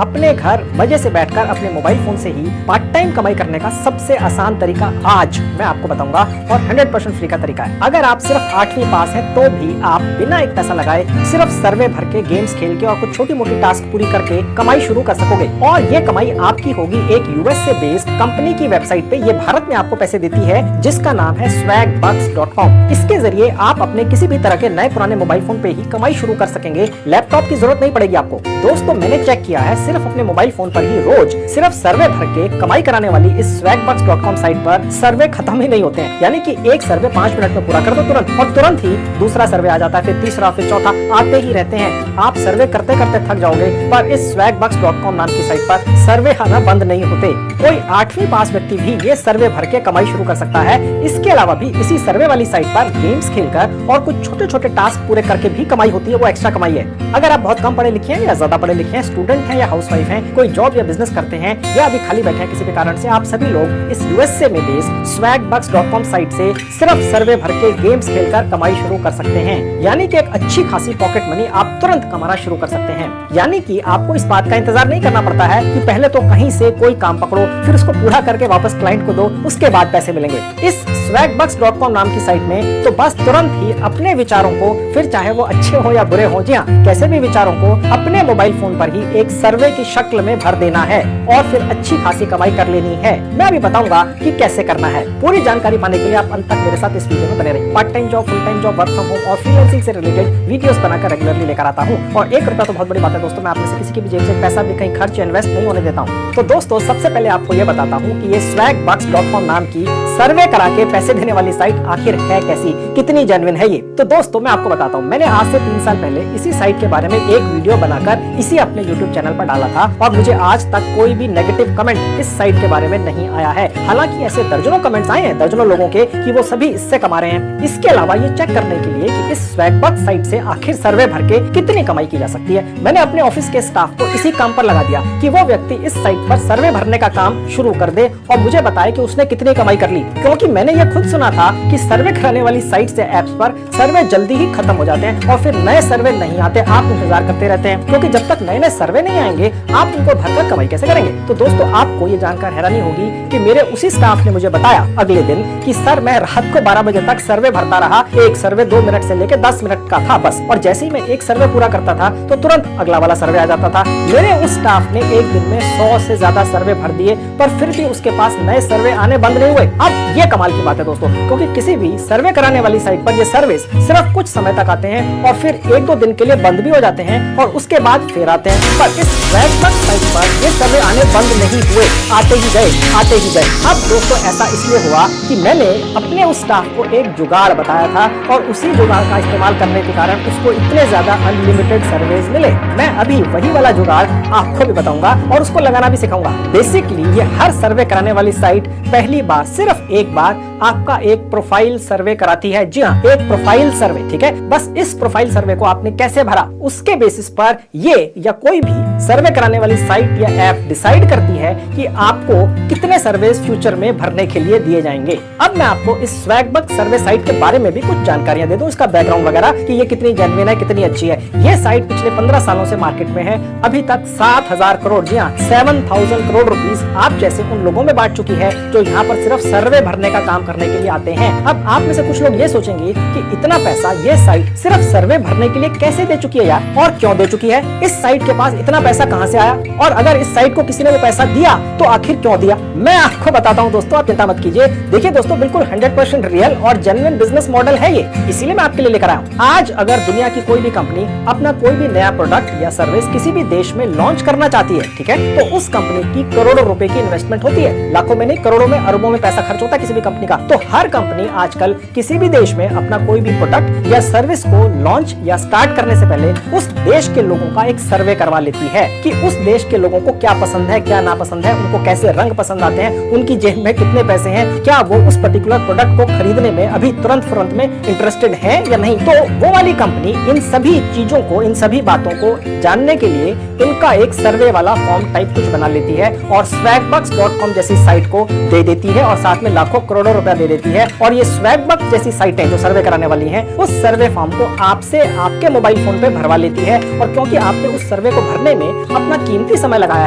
अपने घर मजे से बैठकर अपने मोबाइल फोन से ही पार्ट टाइम कमाई करने का सबसे आसान तरीका आज मैं आपको बताऊंगा और 100% फ्री का तरीका है। अगर आप सिर्फ 8वीं पास हैं तो भी आप बिना एक पैसा लगाए सिर्फ सर्वे भर के गेम्स खेल के और कुछ छोटी मोटी टास्क पूरी करके कमाई शुरू कर सकोगे। और ये कमाई आपकी होगी एक यूएस से बेस्ड कंपनी की वेबसाइट पे। ये भारत में आपको पैसे देती है जिसका नाम है swagbucks.com। इसके जरिए आप अपने किसी भी तरह के नए पुराने मोबाइल फोन पे ही कमाई शुरू कर सकेंगे। लैपटॉप की जरूरत नहीं पड़ेगी आपको। दोस्तों मैंने चेक किया है, सिर्फ अपने मोबाइल फोन पर ही रोज सिर्फ सर्वे भर के कमाई कराने वाली इस swagbucks.com साइट पर सर्वे खत्म ही नहीं होते हैं। यानी कि एक सर्वे 5 मिनट में पूरा कर दो तुरंत, और तुरंत ही दूसरा सर्वे आ जाता है, फिर तीसरा, फिर चौथा, आते ही रहते हैं। आप सर्वे करते करते थक जाओगे, पर इस swagbucks.com नाम की साइट पर सर्वे आना बंद नहीं होते। कोई 8वीं पास व्यक्ति भी ये सर्वे भर के कमाई शुरू कर सकता है। इसके अलावा भी इसी सर्वे वाली साइट पर गेम्स खेलकर और कुछ छोटे छोटे टास्क पूरे करके भी कमाई होती है, वो एक्स्ट्रा कमाई है। अगर आप बहुत कम पढ़े लिखे हैं या ज्यादा पढ़े लिखे हैं, स्टूडेंट हैं या हाउसवाइफ हैं, कोई जॉब या बिजनेस करते हैं या अभी खाली बैठे हैं किसी भी कारण से, आप सभी लोग इस यूएसए में बेस्ड swagbucks.com साइट से सिर्फ सर्वे भर के गेम्स खेलकर कमाई शुरू कर सकते हैं। यानी कि एक अच्छी खासी पॉकेट मनी आप तुरंत कमाना शुरू कर सकते हैं। यानी कि आपको इस बात का इंतजार नहीं करना पड़ता है कि पहले तो कहीं से कोई काम पकड़ो, फिर उसको पूरा करके वापस क्लाइंट को दो, उसके बाद पैसे मिलेंगे। इस swagbucks.com नाम की साइट में तो बस तुरंत ही अपने विचारों को, फिर चाहे वो अच्छे हो या बुरे हो, जी हाँ, कैसे भी विचारों को अपने मोबाइल फोन पर ही एक सर्वे की शक्ल में भर देना है और फिर अच्छी खासी कमाई कर लेनी है। मैं अभी बताऊंगा कि कैसे करना है। पूरी जानकारी पाने के लिए आप अंत तक मेरे साथ इस वीडियो में बने रहिए। Part time job, full time job, work from home और फ्रीलांसिंग से रिलेटेड वीडियोस बनाकर रेगुलरली लेकर आता हूँ। और 1 रुपया तो बहुत बड़ी बात है दोस्तों, मैं आप में से किसी की भी जेब से पैसा भी कहीं खर्च इन्वेस्ट नहीं होने देता हूँ। तो दोस्तों सबसे पहले आपको ये बताता हूँ कि ये swagbucks.com नाम की सर्वे करा के पैसे देने वाली साइट आखिर है कैसी, कितनी जेन्युइन है ये। तो दोस्तों मैं आपको बताता हूँ, मैंने आज से 3 साल पहले इसी साइट के बारे में एक वीडियो बनाकर इसी अपने YouTube चैनल पर डाला था और मुझे आज तक कोई भी नेगेटिव कमेंट इस साइट के बारे में नहीं आया है। हालांकि ऐसे दर्जनों कमेंट्स आए हैं दर्जनों लोगों के कि वो सभी इससे कमा रहे हैं। इसके अलावा ये चेक करने के लिए कि इस swagbucks साइट से आखिर सर्वे भर के कितनी कमाई की जा सकती है, मैंने अपने ऑफिस के स्टाफ को इसी काम पर लगा दिया कि वो व्यक्ति इस साइट पर सर्वे भरने का काम शुरू कर दे और मुझे बताए कि उसने कितनी कमाई कर ली। क्योंकि मैंने ये खुद सुना था कि सर्वे कराने वाली साइट से एप्स पर सर्वे जल्दी ही खत्म हो जाते हैं और फिर नए सर्वे नहीं आते, आप इंतजार करते रहते हैं। क्योंकि जब तक नए नए सर्वे नहीं आएंगे आप उनको भरकर कमाई कैसे करेंगे। तो दोस्तों आपको ये जानकर हैरानी होगी कि मेरे उसी स्टाफ ने मुझे बताया अगले दिन कि सर मैं रात को 12 बजे तक सर्वे भरता रहा, एक सर्वे 2 मिनट से लेकर 10 मिनट का था बस, और जैसे ही मैं एक सर्वे पूरा करता था तो तुरंत अगला वाला सर्वे आ जाता था। मेरे उस स्टाफ ने एक दिन में 100 से ज्यादा सर्वे भर दिए, पर फिर भी उसके पास नए सर्वे आने बंद नहीं हुए। अब ये कमाल की बात है दोस्तों, क्योंकि किसी भी सर्वे कराने वाली साइट पर ये सर्विस सिर्फ कुछ समय तक आते हैं और फिर 1-2 दिन के लिए बंद भी हो जाते हैं और उसके बाद फिर आते हैं। पर इस swagbucks साइट पर ये सर्वे आने बंद नहीं हुए, आते ही गए, आते ही गए। अब दोस्तों ऐसा इसलिए हुआ कि मैंने अपने उस स्टाफ को एक जुगाड़ बताया था और उसी जुगाड़ का इस्तेमाल करने के कारण उसको इतने ज्यादा अनलिमिटेड सर्वेज मिले। मैं अभी वही वाला जुगाड़ आपको भी बताऊंगा और उसको लगाना भी सिखाऊंगा। बेसिकली ये हर सर्वे कराने वाली साइट पहली बार, सिर्फ एक बार आपका एक प्रोफाइल सर्वे कराती है। जी हाँ, एक प्रोफाइल सर्वे, ठीक है। बस इस प्रोफाइल सर्वे को आपने कैसे भरा उसके बेसिस पर ये या कोई भी सर्वे कराने वाली साइट या ऐप डिसाइड करती है कि आपको कितने सर्वे फ्यूचर में भरने के लिए दिए जाएंगे। अब मैं आपको इस swagbucks सर्वे साइट के बारे में भी कुछ जानकारियां दे दूं, इसका बैकग्राउंड वगैरह कि ये कितनी जेन्युइन है, कितनी अच्छी है। ये साइट पिछले 15 सालों से मार्केट में है। अभी तक 7,000 करोड़, जी हाँ 7,000 करोड़ रुपीस आप जैसे उन लोगों में बांट चुकी है जो यहाँ पर सिर्फ सर्वे भरने का काम करने के लिए आते हैं। अब आप में से कुछ लोग ये सोचेंगे कि इतना पैसा ये साइट सिर्फ सर्वे भरने के लिए कैसे दे चुकी है यार, और क्यों दे चुकी है, इस साइट के पास इतना पैसा कहां से आया, और अगर इस साइट को किसी ने वो पैसा दिया तो आखिर क्यों दिया। मैं आपको बताता हूं दोस्तों, आप चिंता मत कीजिए। देखिए दोस्तों, बिल्कुल 100% रियल और जेन्युइन बिजनेस मॉडल है ये, इसीलिए मैं आपके लिए लेकर आया हूं। आज अगर दुनिया की कोई भी कंपनी अपना कोई भी नया प्रोडक्ट या सर्विस किसी भी देश में लॉन्च करना चाहती है, ठीक है, तो उस कंपनी की करोड़ों रुपए की इन्वेस्टमेंट होती है। लाखों में नहीं, करोड़ों में, अरबों में पैसा खर्च होता है किसी भी कंपनी का। तो हर कंपनी आजकल किसी भी देश में अपना कोई भी प्रोडक्ट या सर्विस को लॉन्च या स्टार्ट करने से पहले उस देश के लोगों का एक सर्वे करवा लेती है कि उस देश के लोगों को क्या पसंद है, क्या नापसंद है, उनको कैसे रंग पसंद आते हैं, उनकी जेब में कितने पैसे हैं, क्या वो उस पर्टिकुलर प्रोडक्ट को खरीदने में अभी तुरंत में इंटरेस्टेड है या नहीं। तो वो वाली कंपनी इन सभी चीजों को, इन सभी बातों को जानने के लिए इनका एक सर्वे वाला फॉर्म टाइप कुछ बना लेती है और swagbucks.com जैसी साइट को दे देती है और साथ में लाखों करोड़ों रुपया दे देती है। और ये swagbucks जैसी साइटें जो सर्वे कराने वाली हैं, उस सर्वे फॉर्म को आपसे आपके मोबाइल फोन पे भरवा लेती है। और क्योंकि आपने उस सर्वे को भरने में अपना कीमती समय लगाया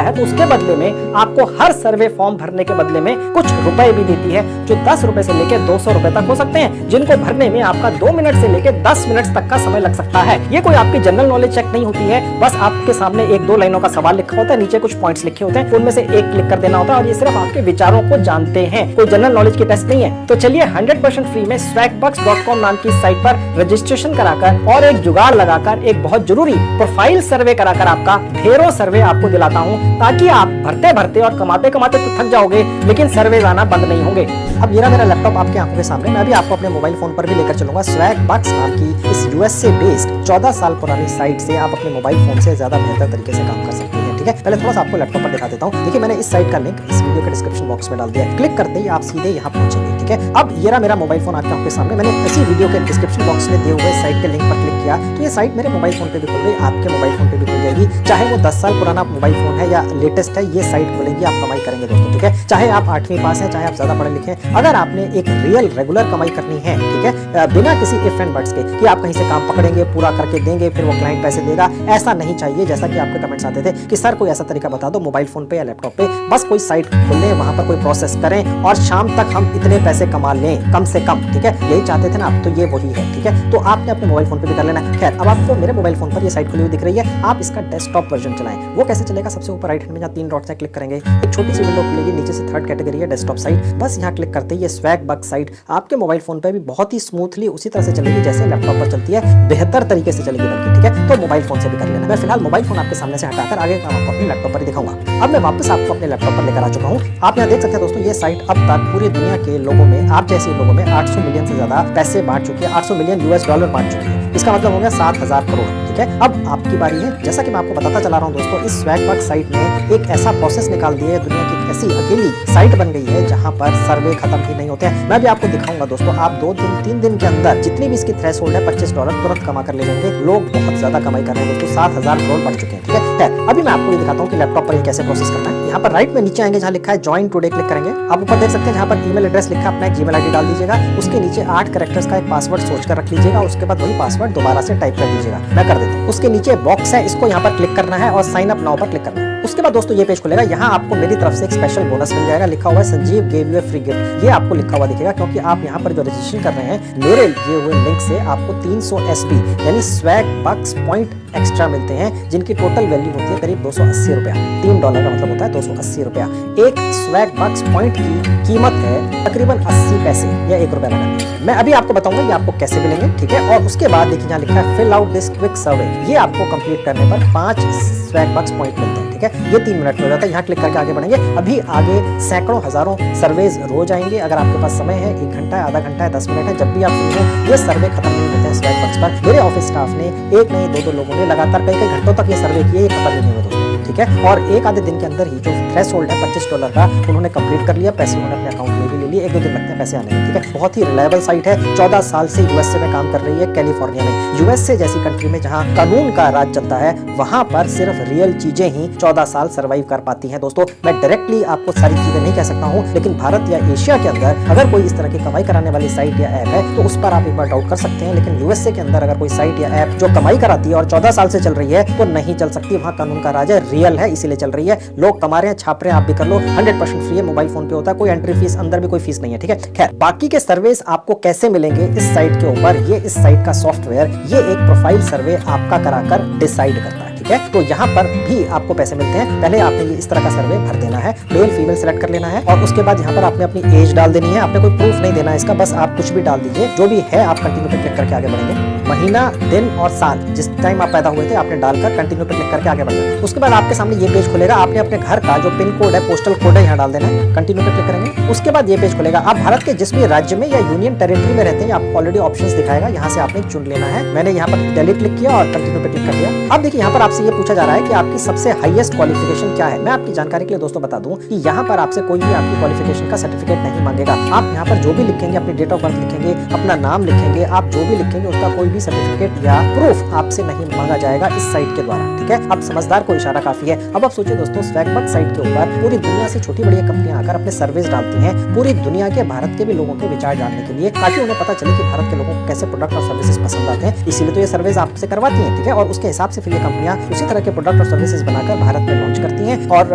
है, तो उसके बदले में आपको हर सर्वे फॉर्म भरने के बदले में कुछ रुपए भी देती है, जो 10 रुपए से लेकर 200 रुपए तक हो सकते हैं, जिनको भरने में आपका 2 मिनट से लेकर 10 मिनट तक का समय लग सकता है। ये कोई आपकी जनरल नॉलेज चेक नहीं होती है, बस आपके सामने 1-2 लाइनों का सवाल लिखा होता है, नीचे कुछ पॉइंट्स लिखे होते हैं, उनमें से एक क्लिक कर देना होता है और ये सिर्फ आपके विचारों को जानते हैं, कोई जनरल नॉलेज की टेस्ट नहीं है। तो चलिए 100% फ्री में swagbucks.com नाम की साइट पर रजिस्ट्रेशन कराकर और एक जुगाड़ लगाकर एक बहुत जरूरी प्रोफाइल सर्वे कराकर आपका ढेरों सर्वे आपको दिलाता हूं, ताकि आप भरते भरते और कमाते कमाते तो थक जाओगे, लेकिन सर्वे आना बंद नहीं होंगे। अब ये मेरा लैपटॉप आपकी आंखों के सामने, मैं भी आपको अपने मोबाइल फोन पर भी लेकर चलूंगा। स्वैगबक्स नाम की इस यूएसए बेस्ड 14 साल पुरानी साइट से आप अपने मोबाइल फोन से ज्यादा बेहतर तरीके से काम कर सकते हैं। ठीक है, पहले थोड़ा सा आपको लैपटॉप पर दिखा देता हूँ। देखिए, मैंने इस साइट का लिंक इस वीडियो के डिस्क्रिप्शन बॉक्स में डाल दिया है। क्लिक करते ही आप सीधे यहाँ पहुंचेंगे। ठीक है, अब ये रहा मेरा मोबाइल फोन आपकी आंखों के सामने। मैंने इसी वीडियो के डिस्क्रिप्शन बॉक्स में दिए हुए साइट के लिंक पर क्लिक किया तो ये साइट मेरे मोबाइल फोन पे भी खुल गई, आपके मोबाइल फोन पे भी खुल जाएगी। चाहे वो 10 साल पुराना मोबाइल फोन है या लेटेस्ट है, ये साइट खुलेगी, आप कमाई करेंगे दोस्तों। ठीक है, चाहे आप 8वीं पास हैं, चाहे आप ज्यादा पढ़े लिखे हैं, अगर आपने एक रियल रेगुलर कमाई करनी है, ठीक है, बिना किसी इफ एंड बट्स के कि आप कहीं से काम पकड़ेंगे, पूरा करके देंगे, फिर वो क्लाइंट पैसे देगा, ऐसा नहीं चाहिए। जैसा कि आपके कमेंट्स आते थे कि सर कोई ऐसा तरीका बता दो मोबाइल फोन पे या लैपटॉप पे, बस कोई साइट खोल लें, वहां पर कोई प्रोसेस करें और शाम तक हम इतने पैसे कमा लें कम से कम। ठीक है, यही चाहते थे ना आप, तो ये वही है। ठीक है, तो आपने अपने मोबाइल फोन पे भी कर लेना है। खैर, अब आपको मेरे मोबाइल फोन पर ये साइट खुली हुई दिख रही है, आप इसका डेस्कटॉप वर्जन चलाएं। वो कैसे चलेगा? सबसे ऊपर राइट हैंड में जहाँ 3 डॉट्स हैं, क्लिक करेंगे, एक छोटी सी विंडो खुलेगी, नीचे से 3rd कैटेगरी है डेस्कटॉप साइट। बस यहाँ क्लिक करते ही ये स्वैगबक्स साइट आपके मोबाइल फोन पे भी बहुत ही स्मूथली उसी तरह से चलेगी जैसे लैपटॉप पर चलती है, बेहतर तरीके से चलेगी बल्कि। ठीक है, तो मोबाइल फोन से भी कर लेना। मैं फिलहाल मोबाइल फोन आपके सामने से हटाकर आगे काम आपको अपने लैपटॉप पर ही दिखाऊंगा। अब मैं वापस आपको अपने लैपटॉप पर लेकर आ चुका हूँ। आप यहाँ देख सकते हैं दोस्तों, ये साइट अब तक पूरी दुनिया के लोगों में, आप जैसे लोगों में 800 मिलियन से ज्यादा पैसे बांट चुकी है, 800 मिलियन US डॉलर बांट चुकी है। इसका मतलब हो गया 7000 करोड़। ठीक है, अब आपकी बारी है। जैसा कि मैं आपको बताता चला रहा हूँ दोस्तों, इस स्वैगबक्स साइट ने एक ऐसा प्रोसेस निकाल दिया है, दुनिया की ऐसी अकेली साइट बन गई है जहां पर सर्वे खत्म ही नहीं होते हैं। मैं भी आपको दिखाऊंगा दोस्तों, आप 2 दिन 3 दिन के अंदर जितनी भी इसकी थ्रेशोल्ड है $25 तुरंत कमा कर ले जाएंगे। लोग बहुत ज्यादा कमाई कर रहे हैं दोस्तों, 7000 करोड़ बढ़ चुके हैं। ठीक है, अभी मैं आपको ये दिखाता हूँ कि लैपटॉप पर ये कैसे प्रोसेस करना है। यहाँ पर राइट में नीचे आएंगे, जहाँ लिखा है ज्वाइन टुडे, क्लिक करेंगे। आप ऊपर देख सकते हैं जहाँ पर ईमेल एड्रेस लिखा है, अपना एक जीमेल आईडी डाल दीजिएगा। उसके नीचे 8 कैरेक्टर्स का एक पासवर्ड सोचकर रख लीजिएगा, उसके बाद वही पासवर्ड दोबारा से टाइप कर दीजिएगा। मैं कर देता हूँ। उसके नीचे बॉक्स है, इसको यहाँ पर क्लिक करना है और साइन अप नाउ पर क्लिक करना है। उसके बाद दोस्तों ये पेज खुलेगा, यहाँ आपको मेरी तरफ से एक स्पेशल बोनस मिल जाएगा, लिखा हुआ है Sanjeev gave U A free gift. ये आपको लिखा हुआ दिखेगा क्योंकि आप यहाँ पर जो रजिस्ट्रेशन कर रहे हैं मेरे दिए हुए लिंक से आपको 300 SB यानी स्वैगबक्स पॉइंट एक्स्ट्रा मिलते हैं, जिनकी टोटल वैल्यू होती है करीब $280। $3 का मतलब होता है $280। एक स्वैगबक्स पॉइंट की कीमत है तकरीबन 80 पैसे या ₹1 लगा। मैं अभी आपको बताऊंगा ये आपको कैसे मिलेंगे। ठीक है, और उसके बाद देखिए यहाँ लिखा है फिल आउट दिस क्विक सर्वे। ये आपको कंप्लीट करने पर 5 स्वैगबक्स पॉइंट मिलते हैं। ठीक है, ये 3 मिनट में हो जाता है। यहाँ क्लिक करके आगे बढ़ेंगे। अभी आगे सैकड़ों हजारों सर्वेज रोज आएंगे। अगर आपके पास समय है, 1 घंटा है, आधा घंटा है, 10 मिनट है, जब भी आप फ्री हैं, ये सर्वे खत्म नहीं होते हैं स्वैगबक्स पर। मेरे ऑफिस स्टाफ ने 1 नहीं 2 लोगों ने लगातार कई घंटों तक ये सर्वे किए, ये खत्म नहीं हुए दोस्तों। ठीक है, और एक आधे दिन के अंदर ही जो थ्रेशोल्ड है $25 का, उन्होंने कंप्लीट कर लिया, पैसे उन्होंने अपने अकाउंट में भी ले लिए। 1-2 दिन लगते हैं पैसे आने में। ठीक है, बहुत ही रिलायबल साइट है। 14 साल से यूएसए में काम कर रही है, कैलिफोर्निया में। यूएसए जैसी कंट्री में जहां कानून का राज चलता है, वहां पर सिर्फ रियल चीजें ही 14 साल सर्वाइव कर पाती हैं दोस्तों। मैं डायरेक्टली आपको सारी चीजें नहीं कह सकता हूं, लेकिन भारत या एशिया के अंदर अगर कोई इस तरह की कमाई कराने वाली साइट या ऐप है तो उस पर आप एक बार डाउट कर सकते हैं। लेकिन यूएसए के अंदर अगर कोई साइट या ऐप जो कमाई कराती है और 14 साल से चल रही है तो नहीं चल सकती। वहां कानून का राज है, रियल है, इसीलिए चल रही है। लोग कमा रहे हैं, छाप रहे हैं, आप भी कर लो। 100% फ्री है, मोबाइल फोन पे होता है, कोई एंट्री फीस, अंदर भी कोई फीस नहीं है। ठीक है, खैर बाकी के सर्वेस आपको कैसे मिलेंगे इस साइट के ऊपर, ये इस साइट का सॉफ्टवेयर ये एक प्रोफाइल सर्वे आपका कराकर डिसाइड करता है। ठीक है, तो यहाँ पर भी आपको पैसे मिलते हैं। पहले आपने ये इस तरह का सर्वे भर देना है, मेल फीमेल सेलेक्ट कर लेना है और उसके बाद यहाँ पर आपने अपनी एज डाल देनी है। आपने कोई प्रूफ नहीं देना है इसका, बस आप कुछ भी डाल दीजिए, जो भी है। आप कंटिन्यू पे क्लिक करके आगे बढ़ेंगे। महीना, दिन और साल, जिस टाइम आप पैदा हुए थे आपने डालकर कंटिन्यू पे क्लिक करके आगे बढ़ना। उसके बाद आपके सामने ये पेज खुलेगा। आपने अपने घर का जो पिन कोड है, पोस्टल कोड है, यहाँ डाल देना है। कंटिन्यू पे क्लिक करेंगे। उसके बाद ये पेज खुलेगा। आप भारत के जिस भी राज्य में या यूनियन टेरिटरी में रहते हैं, आपको ऑलरेडी ऑप्शंस दिखाएगा, यहाँ से आपने चुन लेना है। मैंने यहाँ पर दिल्ली क्लिक किया और कंटिन्यू पे क्लिक कर दिया। अब देखिए यहाँ पर आपसे ये पूछा जा रहा है कि आपकी सबसे हाईएस्ट क्वालिफिकेशन क्या है। मैं आपकी जानकारी के लिए दोस्तों बता दूं कि यहाँ पर आपसे कोई भी आपकी क्वालिफिकेशन का सर्टिफिकेट नहीं मांगेगा। आप यहाँ पर जो भी लिखेंगे, अपनी डेट ऑफ बर्थ लिखेंगे, अपना नाम लिखेंगे, आप जो भी लिखेंगे उसका कोई भी सर्टिफिकेट या प्रूफ आपसे नहीं मांगा जाएगा इस साइट के द्वारा। ठीक है, अब समझदार को इशारा काफी है। अब आप सोचिए दोस्तों, स्वैगबक्स साइट के ऊपर पूरी दुनिया से छोटी बड़ी कंपनियां आकर अपने सर्विस डालती हैं, पूरी दुनिया के भारत के भी लोगों के विचार जानने के लिए, ताकि उन्हें पता चले कि भारत के लोगों को कैसे प्रोडक्ट और सर्विसेज पसंद आते हैं। इसीलिए तो ये सर्विस आपसे करवाती हैं। ठीक है, और उसके हिसाब से फिर ये कंपनियां उसी तरह के प्रोडक्ट और सर्विसेज बनाकर भारत में लॉन्च करती हैं और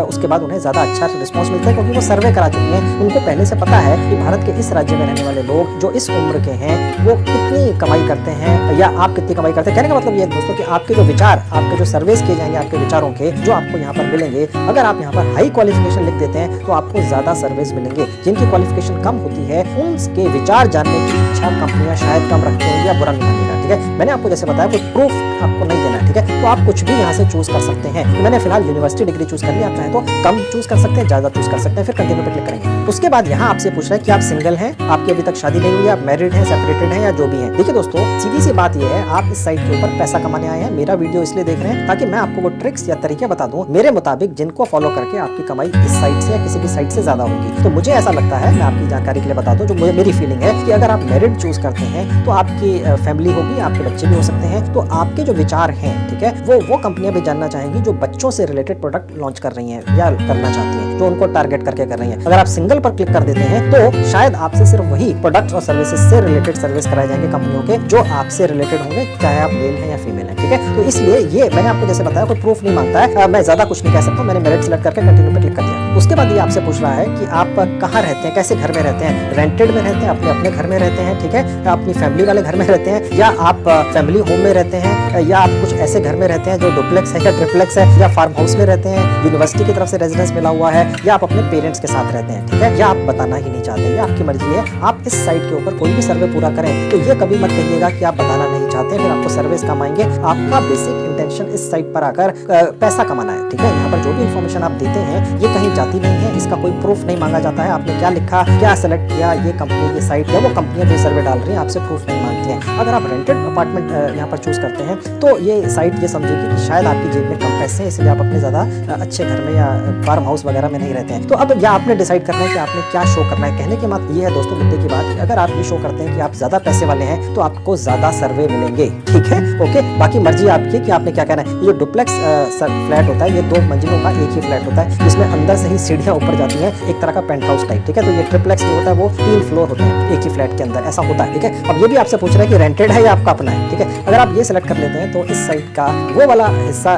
उसके बाद उन्हें ज्यादा अच्छा रिस्पॉन्स मिलता है, क्योंकि वो सर्वे करा चुकी हैं। उनको पहले से पता है कि भारत के इस राज्य में रहने वाले लोग जो इस उम्र के हैं वो कितनी कमाई करते हैं या आप कितनी कमाई करते हैं। कहने का मतलब ये है दोस्तों कि आपके जो विचार, आपके जो सर्वेस किए जाएंगे आपके विचारों के, जो आपको यहाँ पर मिलेंगे, अगर आप यहाँ पर हाई क्वालिफिकेशन लिख देते हैं तो आपको ज्यादा सर्विस मिलेंगे। जिनकी क्वालिफिकेशन कम होती है उनके विचार जानने की इच्छा कंपनियां शायद कम रखती होंगी या बुरा नहीं मानेगा, ठीक है। मैंने आपको जैसे बताया कोई प्रूफ आपको नहीं देना है, ठीक है, तो आप कुछ भी यहाँ से चूज कर सकते हैं। तो मैंने फिलहाल यूनिवर्सिटी डिग्री चूज कर लिया, आप चाहें तो कम चूज कर सकते हैं, ज्यादा चूज कर सकते हैं, फिर कंटिन्यू पे क्लिक करेंगे। उसके बाद यहाँ आपसे पूछ रहा है कि आप सिंगल हैं, आपकी अभी तक शादी नहीं हुई, आप मैरिड हैं, सेपरेटेड हैं या जो भी हैं। देखिए दोस्तों, सीधी सी बात यह है, आप इस साइट के ऊपर पैसा कमाने आए हैं। मेरा वीडियो इसलिए देख रहे हैं ताकि मैं आपको वो ट्रिक्स या तरीके बता दूं मेरे मुताबिक, जिनको फॉलो करके आपकी कमाई इस साइट से या किसी भी साइट से ज्यादा होगी। तो मुझे ऐसा लगता है, मैं आपकी जानकारी के लिए बता दूं, जो मुझे मेरी फीलिंग है कि अगर आप मैरिड चूज करते हैं तो आपकी फैमिली होगी, आपके बच्चे भी हो सकते हैं, तो आपके जो विचार हैं, ठीक है, वो कंपनियां भी जानना चाहेंगी जो बच्चों से रिलेटेड प्रोडक्ट लॉन्च कर रही हैं या करना चाहती हैं, जो उनको टारगेट करके कर रही हैं। अगर आप सिंगल पर क्लिक कर देते हैं तो शायद आपसे सिर्फ वही प्रोडक्ट और सर्विसेज से रिलेटेड सर्विस कराए जाएंगे कंपनियों के जो आपसे रिलेटेड होंगे, चाहे आप मेल हैं या फीमेल हैं, ठीक है। तो इसलिए ये मैंने आपको जैसे बताया कोई प्रूफ नहीं मांगता है, मैं ज्यादा कुछ नहीं कह सकता। मैंने मेरिट सिलेक्ट करके कंटिन्यू पे क्लिक कर दिया। उसके बाद ये आपसे पूछ रहा है कि आप कहाँ रहते हैं, कैसे घर में रहते हैं, रेंटेड में रहते हैं, अपने घर में रहते हैं, ठीक है, या अपनी फैमिली वाले घर में रहते हैं, या आप फैमिली होम में रहते हैं, या आप कुछ ऐसे घर में रहते हैं जो डुप्लेक्स है या ट्रिप्लेक्स है, या फार्म हाउस में रहते हैं, यूनिवर्सिटी की तरफ से रेजिडेंस मिला हुआ है, या आप अपने पेरेंट्स के साथ रहते हैं, ठीक है, या आप बताना ही नहीं चाहते, ये आपकी मर्जी है। आप इस साइट के ऊपर कोई भी सर्वे पूरा करें तो ये कभी मत कहिएगा कि आप बताना नहीं चाहते, फिर आपको सर्विस कम आएंगे। आपका बेसिक इंटेंशन इस साइट पर आकर पैसा कमाना है, ठीक है। यहाँ पर जो भी इन्फॉर्मेशन आप देते हैं ये कहीं जाती नहीं है, इसका कोई प्रूफ नहीं मांगा जाता है। आपने क्या लिखा, क्या सेलेक्ट किया, ये कंपनी, ये साइट या वो कंपनियां जो सर्वे डाल रही हैं आपसे प्रूफ नहीं मांगती हैं। अगर आप रेंटेड अपार्टमेंट यहाँ पर चूज करते हैं तो ये साइट ये समझेगी कि शायद आपकी जेब में कम पैसे हैं, इसलिए आप अपने ज्यादा अच्छे घर में या फार्म हाउस वगैरह में नहीं रहते हैं। तो अब या आपने डिसाइड करना है कि आपने क्या शो करना है। कहने की बात ये है दोस्तों, मुद्दे की बात, अगर आप ये शो करते हैं कि आप ज्यादा पैसे वाले हैं तो आपको ज्यादा सर्वे मिलेंगे, ठीक है, ओके। बाकी मर्जी आपकी कि आपने क्या कहना है। ये जो डुप्लेक्स फ्लैट होता है, ये 2 मंजिलों का एक ही फ्लैट होता है, जिसमें अंदर से ही सीढ़ियां ऊपर जाती हैं, एक तरह का पेंट हाउस टाइप, ठीक है। तो ये ट्रिप्लेक्स जो होता है वो 3 फ्लोर होते हैं एक ही फ्लैट के अंदर, ऐसा होता है, ठीक है। अब ये भी आपसे पूछ रहा है कि रेंटेड है या आपका अपना है, ठीक है। अगर आप ये सिलेक्ट कर लेते हैं तो इस साइट का वो वाला हिस्सा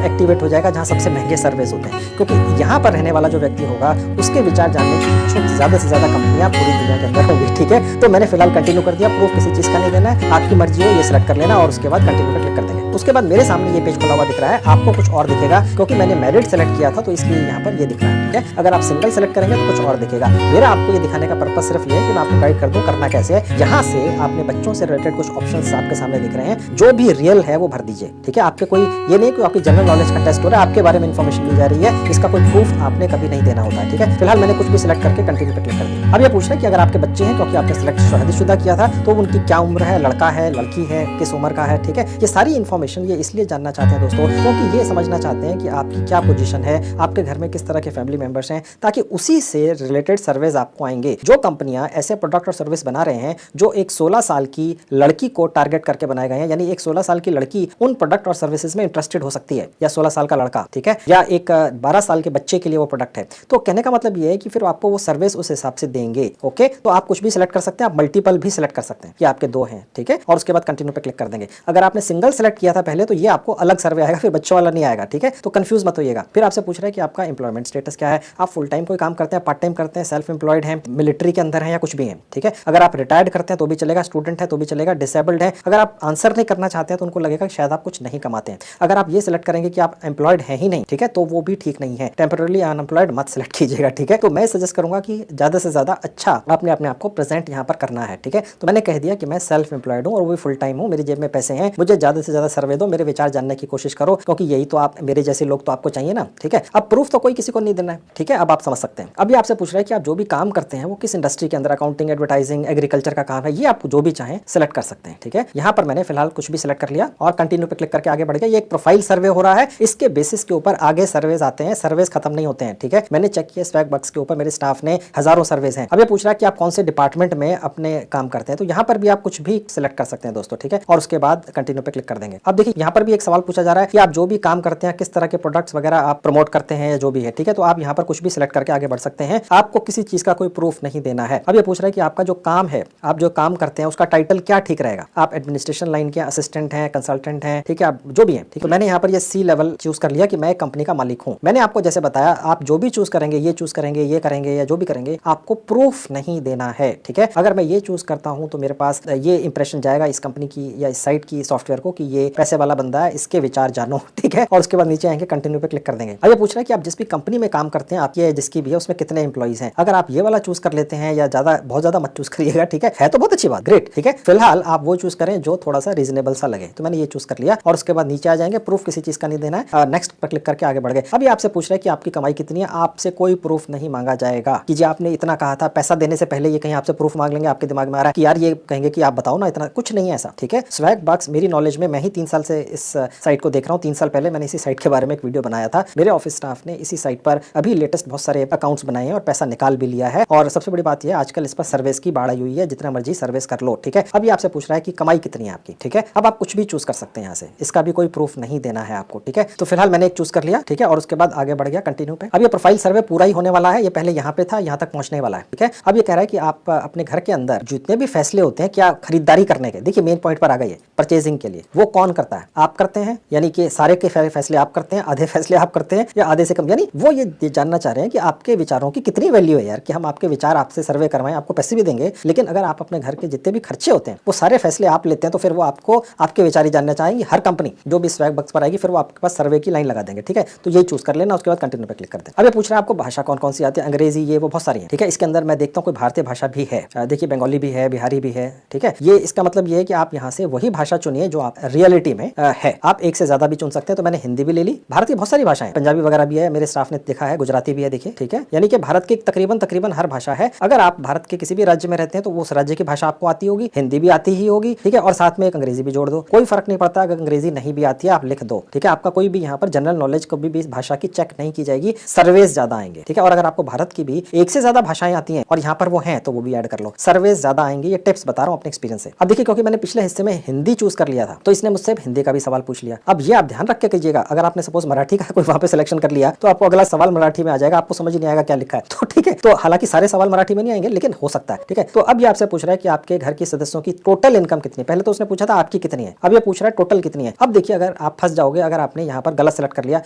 एक्टिवेट हो जाएगा जहाँ सबसे महंगे सर्विस होते हैं, क्योंकि यहाँ पर रहने वाला जो व्यक्ति होगा उसके विचार जानने की इच्छुक ज्यादा से ज्यादा कंपनियां पूरी दुनिया के अंदर होगी, ठीक है। तो मैंने फिलहाल कंटिन्यू कर दिया, प्रूफ किसी चीज का नहीं देना है, आपकी मर्जी हो, ये सिलेक्ट कर लेना और उसके बाद कंटिन्यू पे क्लिक कर देंगे। उसके बाद मेरे सामने ये पेज खुला हुआ दिख रहा है, आपको कुछ और दिखेगा, क्योंकि मैंने मैरिड सेलेक्ट किया था तो इसलिए यहाँ पर ये दिख रहा है, ठीक है। अगर आप सिंगल सेलेक्ट करेंगे तो कुछ और दिखेगा। मेरा आपको ये दिखाने का पर्पस सिर्फ ये है कि मैं आपको गाइड कर दूं करना कैसे है। यहाँ से आपने बच्चों से रिलेटेड कुछ ऑप्शंस आपके सामने दिख रहे हैं, जो भी रियल है वो भर दीजिए, ठीक है। आपके कोई ये नहीं कि आपकी जनरल नॉलेज का टेस्ट हो रहा है, आपके बारे में इन्फॉर्मेशन दी जा रही है, इसका कोई प्रूफ आपने कभी नहीं देना होता है, ठीक है। फिलहाल मैंने कुछ भी सिलेक्ट करके कंटिन्यू पे क्लिक कर दिया। अब ये पूछ रहा है कि अगर आपके बच्चे हैं, क्योंकि आपने सिलेक्ट शादीशुदा किया था, तो उनकी क्या उम्र है, लड़का है, लड़की है, किस उम्र का है, ठीक है। ये सारी इन्फॉर्मेशन ये इसलिए जानना चाहते हैं दोस्तों, क्योंकि ये समझना चाहते हैं कि आपकी क्या पोजीशन है, आपके घर में किस तरह के फैमिली मेंबर्स हैं, ताकि उसी से रिलेटेड सर्वेज आपको आएंगे। जो कंपनियां ऐसे प्रोडक्ट और सर्विस बना रहे हैं जो एक 16 साल की लड़की को टारगेट करके बनाए गए हैं, यानी एक 16 साल की लड़की उन प्रोडक्ट और सर्विसेज में इंटरेस्टेड हो सकती है, या 16 साल का लड़का, ठीक है, या एक 12 साल के बच्चे के लिए वो प्रोडक्ट है। तो कहने का मतलब ये है कि फिर आपको वो सर्विस उस हिसाब से देंगे, ओके। तो आप कुछ भी सिलेक्ट कर सकते हैं, आप मल्टीपल भी सिलेक्ट कर सकते हैं कि आपके 2 हैं, ठीक है, और उसके बाद कंटिन्यू पे क्लिक कर देंगे। अगर आपने सिंगल सेलेक्ट किया था पहले तो ये आपको अलग सर्वे आएगा, फिर बच्चों वाला नहीं आएगा, ठीक है। तो कंफ्यूज मत होइएगा। फिर आपसे पूछ रहा है कि आपका एम्प्लॉयमेंट स्टेटस क्या है, आप फुल टाइम कोई काम करते हैं, पार्ट टाइम करते हैं, सेल्फ एम्प्लॉयड हैं, मिलिट्री के अंदर हैं या कुछ भी हैं, ठीक है। अगर आप रिटायर्ड करते हैं तो भी चलेगा, स्टूडेंट है तो भी चलेगा, डिसेबल्ड है। अगर आप आंसर नहीं करना चाहते हैं तो उनको लगेगा कि शायद आप कुछ नहीं कमाते हैं। अगर आप ये सिलेक्ट करेंगे कि आप एम्प्लॉयड हैं ही नहीं, ठीक है, तो वो भी ठीक नहीं है। टेम्पररी अनएम्प्लॉयड मत सिलेक्ट कीजिएगा, ठीक है। तो मैं सजेस्ट करूंगा कि ज्यादा से ज्यादा अच्छा आपने अपने आप को प्रेजेंट यहाँ पर करना है, ठीक है। तो मैंने कह दिया कि मैं सेल्फ एम्प्लॉयड हूँ और वो भी फुल टाइम हूँ, मेरी जेब में पैसे हैं, मुझे ज्यादा से ज्यादा सर्वे दो, मेरे विचार जानने की कोशिश करो, क्योंकि यही तो आप मेरे जैसे लोग तो आपको चाहिए ना, ठीक है। अब प्रूफ तो कोई किसी को नहीं देना है, ठीक है। अब आप समझ सकते हैं। अभी आपसे पूछ रहा है कि आप जो भी काम करते हैं वो किस इंडस्ट्री के अंदर, अकाउंटिंग, एडवर्टाइजिंग, एग्रीकल्चर का काम है, ये आप जो भी चाहें सिलेक्ट कर सकते हैं, ठीक है। यहाँ पर मैंने फिलहाल कुछ भी सिलेक्ट कर लिया और कंटिन्यू पे क्लिक करके आगे बढ़ गया। ये एक प्रोफाइल सर्वे हो रहा है, इसके बेसिस के ऊपर आगे सर्वेज आते हैं, सर्वेज खत्म नहीं होते हैं, ठीक है। मैंने चेक किया स्वैग बक्स के ऊपर मेरे स्टाफ ने हजारों सर्वेज हैं। अब ये पूछ रहा है कि आप कौन से डिपार्टमेंट में अपने काम करते हैं, तो यहाँ पर भी आप कुछ भी सिलेक्ट कर सकते हैं दोस्तों, ठीक है, और उसके बाद कंटिन्यू पे क्लिक कर देंगे। अब देखिए यहाँ पर भी एक सवाल पूछा जा रहा है कि आप जो भी काम करते हैं, किस तरह के प्रोडक्ट्स वगैरह आप प्रमोट करते हैं या जो भी है, ठीक है। तो आप यहाँ पर कुछ भी सिलेक्ट करके आगे बढ़ सकते हैं, आपको किसी चीज का कोई प्रूफ नहीं देना है। अब ये पूछ रहा है कि आपका जो काम है, आप जो काम करते हैं उसका टाइटल क्या ठीक रहेगा, आप एडमिनिस्ट्रेशन लाइन के असिस्टेंट हैं, कंसल्टेंट हैं, ठीक है, आप जो भी हैं, ठीक है। मैंने यहाँ पर ये सी लेवल चूज कर लिया कि मैं कंपनी का मालिक हूँ। मैंने आपको जैसे बताया, आप जो भी चूज करेंगे, ये चूज करेंगे, ये करेंगे या जो भी करेंगे, आपको प्रूफ नहीं देना है, ठीक है। अगर मैं ये चूज करता हूँ तो मेरे पास ये इंप्रेशन जाएगा इस कंपनी की या इस साइट की सॉफ्टवेयर को कि ये पैसे वाला बंदा है, इसके विचार जानो, ठीक है। और उसके बाद नीचे आएंगे कंटिन्यू पे क्लिक कर देंगे। अब ये पूछ रहा है कि आप जिस भी कंपनी में काम करते हैं, आपकी जिसकी भी है उसमें कितने एम्प्लॉइज हैं। अगर आप ये वाला चूज कर लेते हैं, या बहुत ज्यादा मत चूज करिएगा, ठीक है तो बहुत अच्छी बात, ग्रेट, ठीक है। फिलहाल आप वो चूज करें जो थोड़ा सा रीजनेबल सा लगे। तो मैंने ये चूज कर लिया और उसके बाद नीचे आ जाएंगे, प्रूफ किसी चीज का नहीं देना है, नेक्स्ट पर क्लिक करके आगे बढ़ गए। अभी आपसे पूछ रहे हैं कि आपकी कमाई कितनी है, आपसे कोई प्रूफ नहीं मांगा जाएगा कि जी आपने इतना कहा था। पैसा देने से पहले ये कहीं आपसे प्रूफ मांग लेंगे, आपके दिमाग में आ रहा है कि यार ये कहेंगे कि आप बताओ ना इतना, कुछ नहीं है ऐसा, ठीक है। स्वैगबक्स मेरी नॉलेज में, मैं ही 3 साल से इस साइट को देख रहा हूँ। 3 साल पहले मैंने इसी साइट के बारे में एक वीडियो बनाया था। मेरे ऑफिस स्टाफ ने इसी साइट पर अभी लेटेस्ट बहुत सारे अकाउंट्स बनाए हैं और पैसा निकाल भी लिया है। और सबसे बड़ी बात यह है, आजकल इस पर सर्विस की बाढ़ आई हुई है, जितना मर्जी सर्विस कर लो, ठीक है। अब ये आपसे पूछ रहा है कि कमाई कितनी है आपकी, ठीक है। अब आप कुछ भी चूज कर सकते हैं यहाँ से, इसका भी कोई प्रूफ नहीं देना है आपको, ठीक है। तो फिलहाल मैंने एक चूज कर लिया, ठीक है, और उसके बाद आगे बढ़ गया कंटिन्यू पे। अब ये प्रोफाइल सर्वे पूरा ही होने वाला है, ये पहले यहाँ पे था, यहाँ तक पहुंचने वाला है, ठीक है। अब ये कह रहा है कि आप अपने घर के अंदर जितने भी फैसले होते हैं, क्या खरीदारी करने के, देखिए मेन पॉइंट पर आ गई है, परचेजिंग के लिए वो कौन करता है, आप करते हैं, यानी कि सारे के फैसले आप करते हैं, आधे फैसले आप करते हैं या आधे से कम, यानी वो ये जानना चाह रहे हैं कि आपके विचारों की कितनी वैल्यू है यार, कि हम आपके विचार आपसे सर्वे करवाएं, आपको पैसे भी देंगे, लेकिन अगर आप अपने घर के जितने भी खर्चे होते हैं वो सारे फैसले आप लेते हैं, तो फिर वो आपको आपके विचार ही जानना चाहेंगे। हर कंपनी जो भी स्वैगबक्स पर आएगी फिर वो आपके पास सर्वे की लाइन लगा देंगे, ठीक है। तो ये चूज कर लेना, उसके बाद कंटिन्यू पे क्लिक कर दें। अब ये पूछ रहा है आपको भाषा कौन कौन सी आती है, अंग्रेजी, ये वो बहुत सारी है, ठीक है। इसके अंदर मैं देखता हूँ कोई भारतीय भाषा भी है, देखिए बंगाली भी है, बिहारी भी है, ठीक है। ये इसका मतलब ये है कि आप यहाँ से वही भाषा चुनिए जो आप रियलिटी में है। आप एक से ज्यादा भी चुन सकते हैं, तो मैंने हिंदी भी ले ली। भारत की बहुत सारी भाषाएं, पंजाबी वगैरह भी है, मेरे स्टाफ ने देखा है, गुजराती भी है, देखिए, ठीक है। यानी कि भारत की तकरीबन हर भाषा है। अगर आप भारत के किसी भी राज्य में रहते हैं तो उस राज्य की भाषा आपको आती होगी, हिंदी भी आती ही होगी, ठीक है। और साथ में एक अंग्रेजी भी जोड़ दो, कोई फर्क नहीं पड़ता। अगर अंग्रेजी नहीं भी आती है आप लिख दो, ठीक है। आपका कोई भी यहाँ पर जनरल नॉलेज कभी भी इस भाषा की चेक नहीं की जाएगी, सर्वेस ज्यादा आएंगे, ठीक है। और अगर आपको भारत की भी एक से ज्यादा भाषाएं आती हैं और यहाँ पर वो हैं तो वो भी ऐड कर लो, सर्वेस ज्यादा आएंगे। ये टिप्स बता रहा हूँ अपने एक्सपीरियंस से। अब देखिए, क्योंकि मैंने पिछले हिस्से में हिंदी चूज कर लिया था तो इसने मुझसे हिंदी का भी सवाल पूछ लिया। अब ये आप ध्यान रख के कीजिएगा, अगर आपने सपोज मराठी का कोई वहां पे सिलेक्शन कर लिया तो आपको अगला सवाल मराठी में आ जाएगा, आपको समझ नहीं आएगा क्या लिखा है, तो ठीक है। तो हालांकि सारे सवाल मराठी में नहीं आएंगे, लेकिन हो सकता है, ठीक है। तो अब ये आपसे पूछ रहा है कि आपके घर के सदस्यों की टोटल इनकम कितनी है। पहले तो उसने पूछा था आपकी कितनी है, अब ये पूछ रहा है टोटल कितनी है। अब देखिए, अगर आप फंस जाओगे, अगर आपने यहाँ पर गलत सेलेक्ट कर लिया।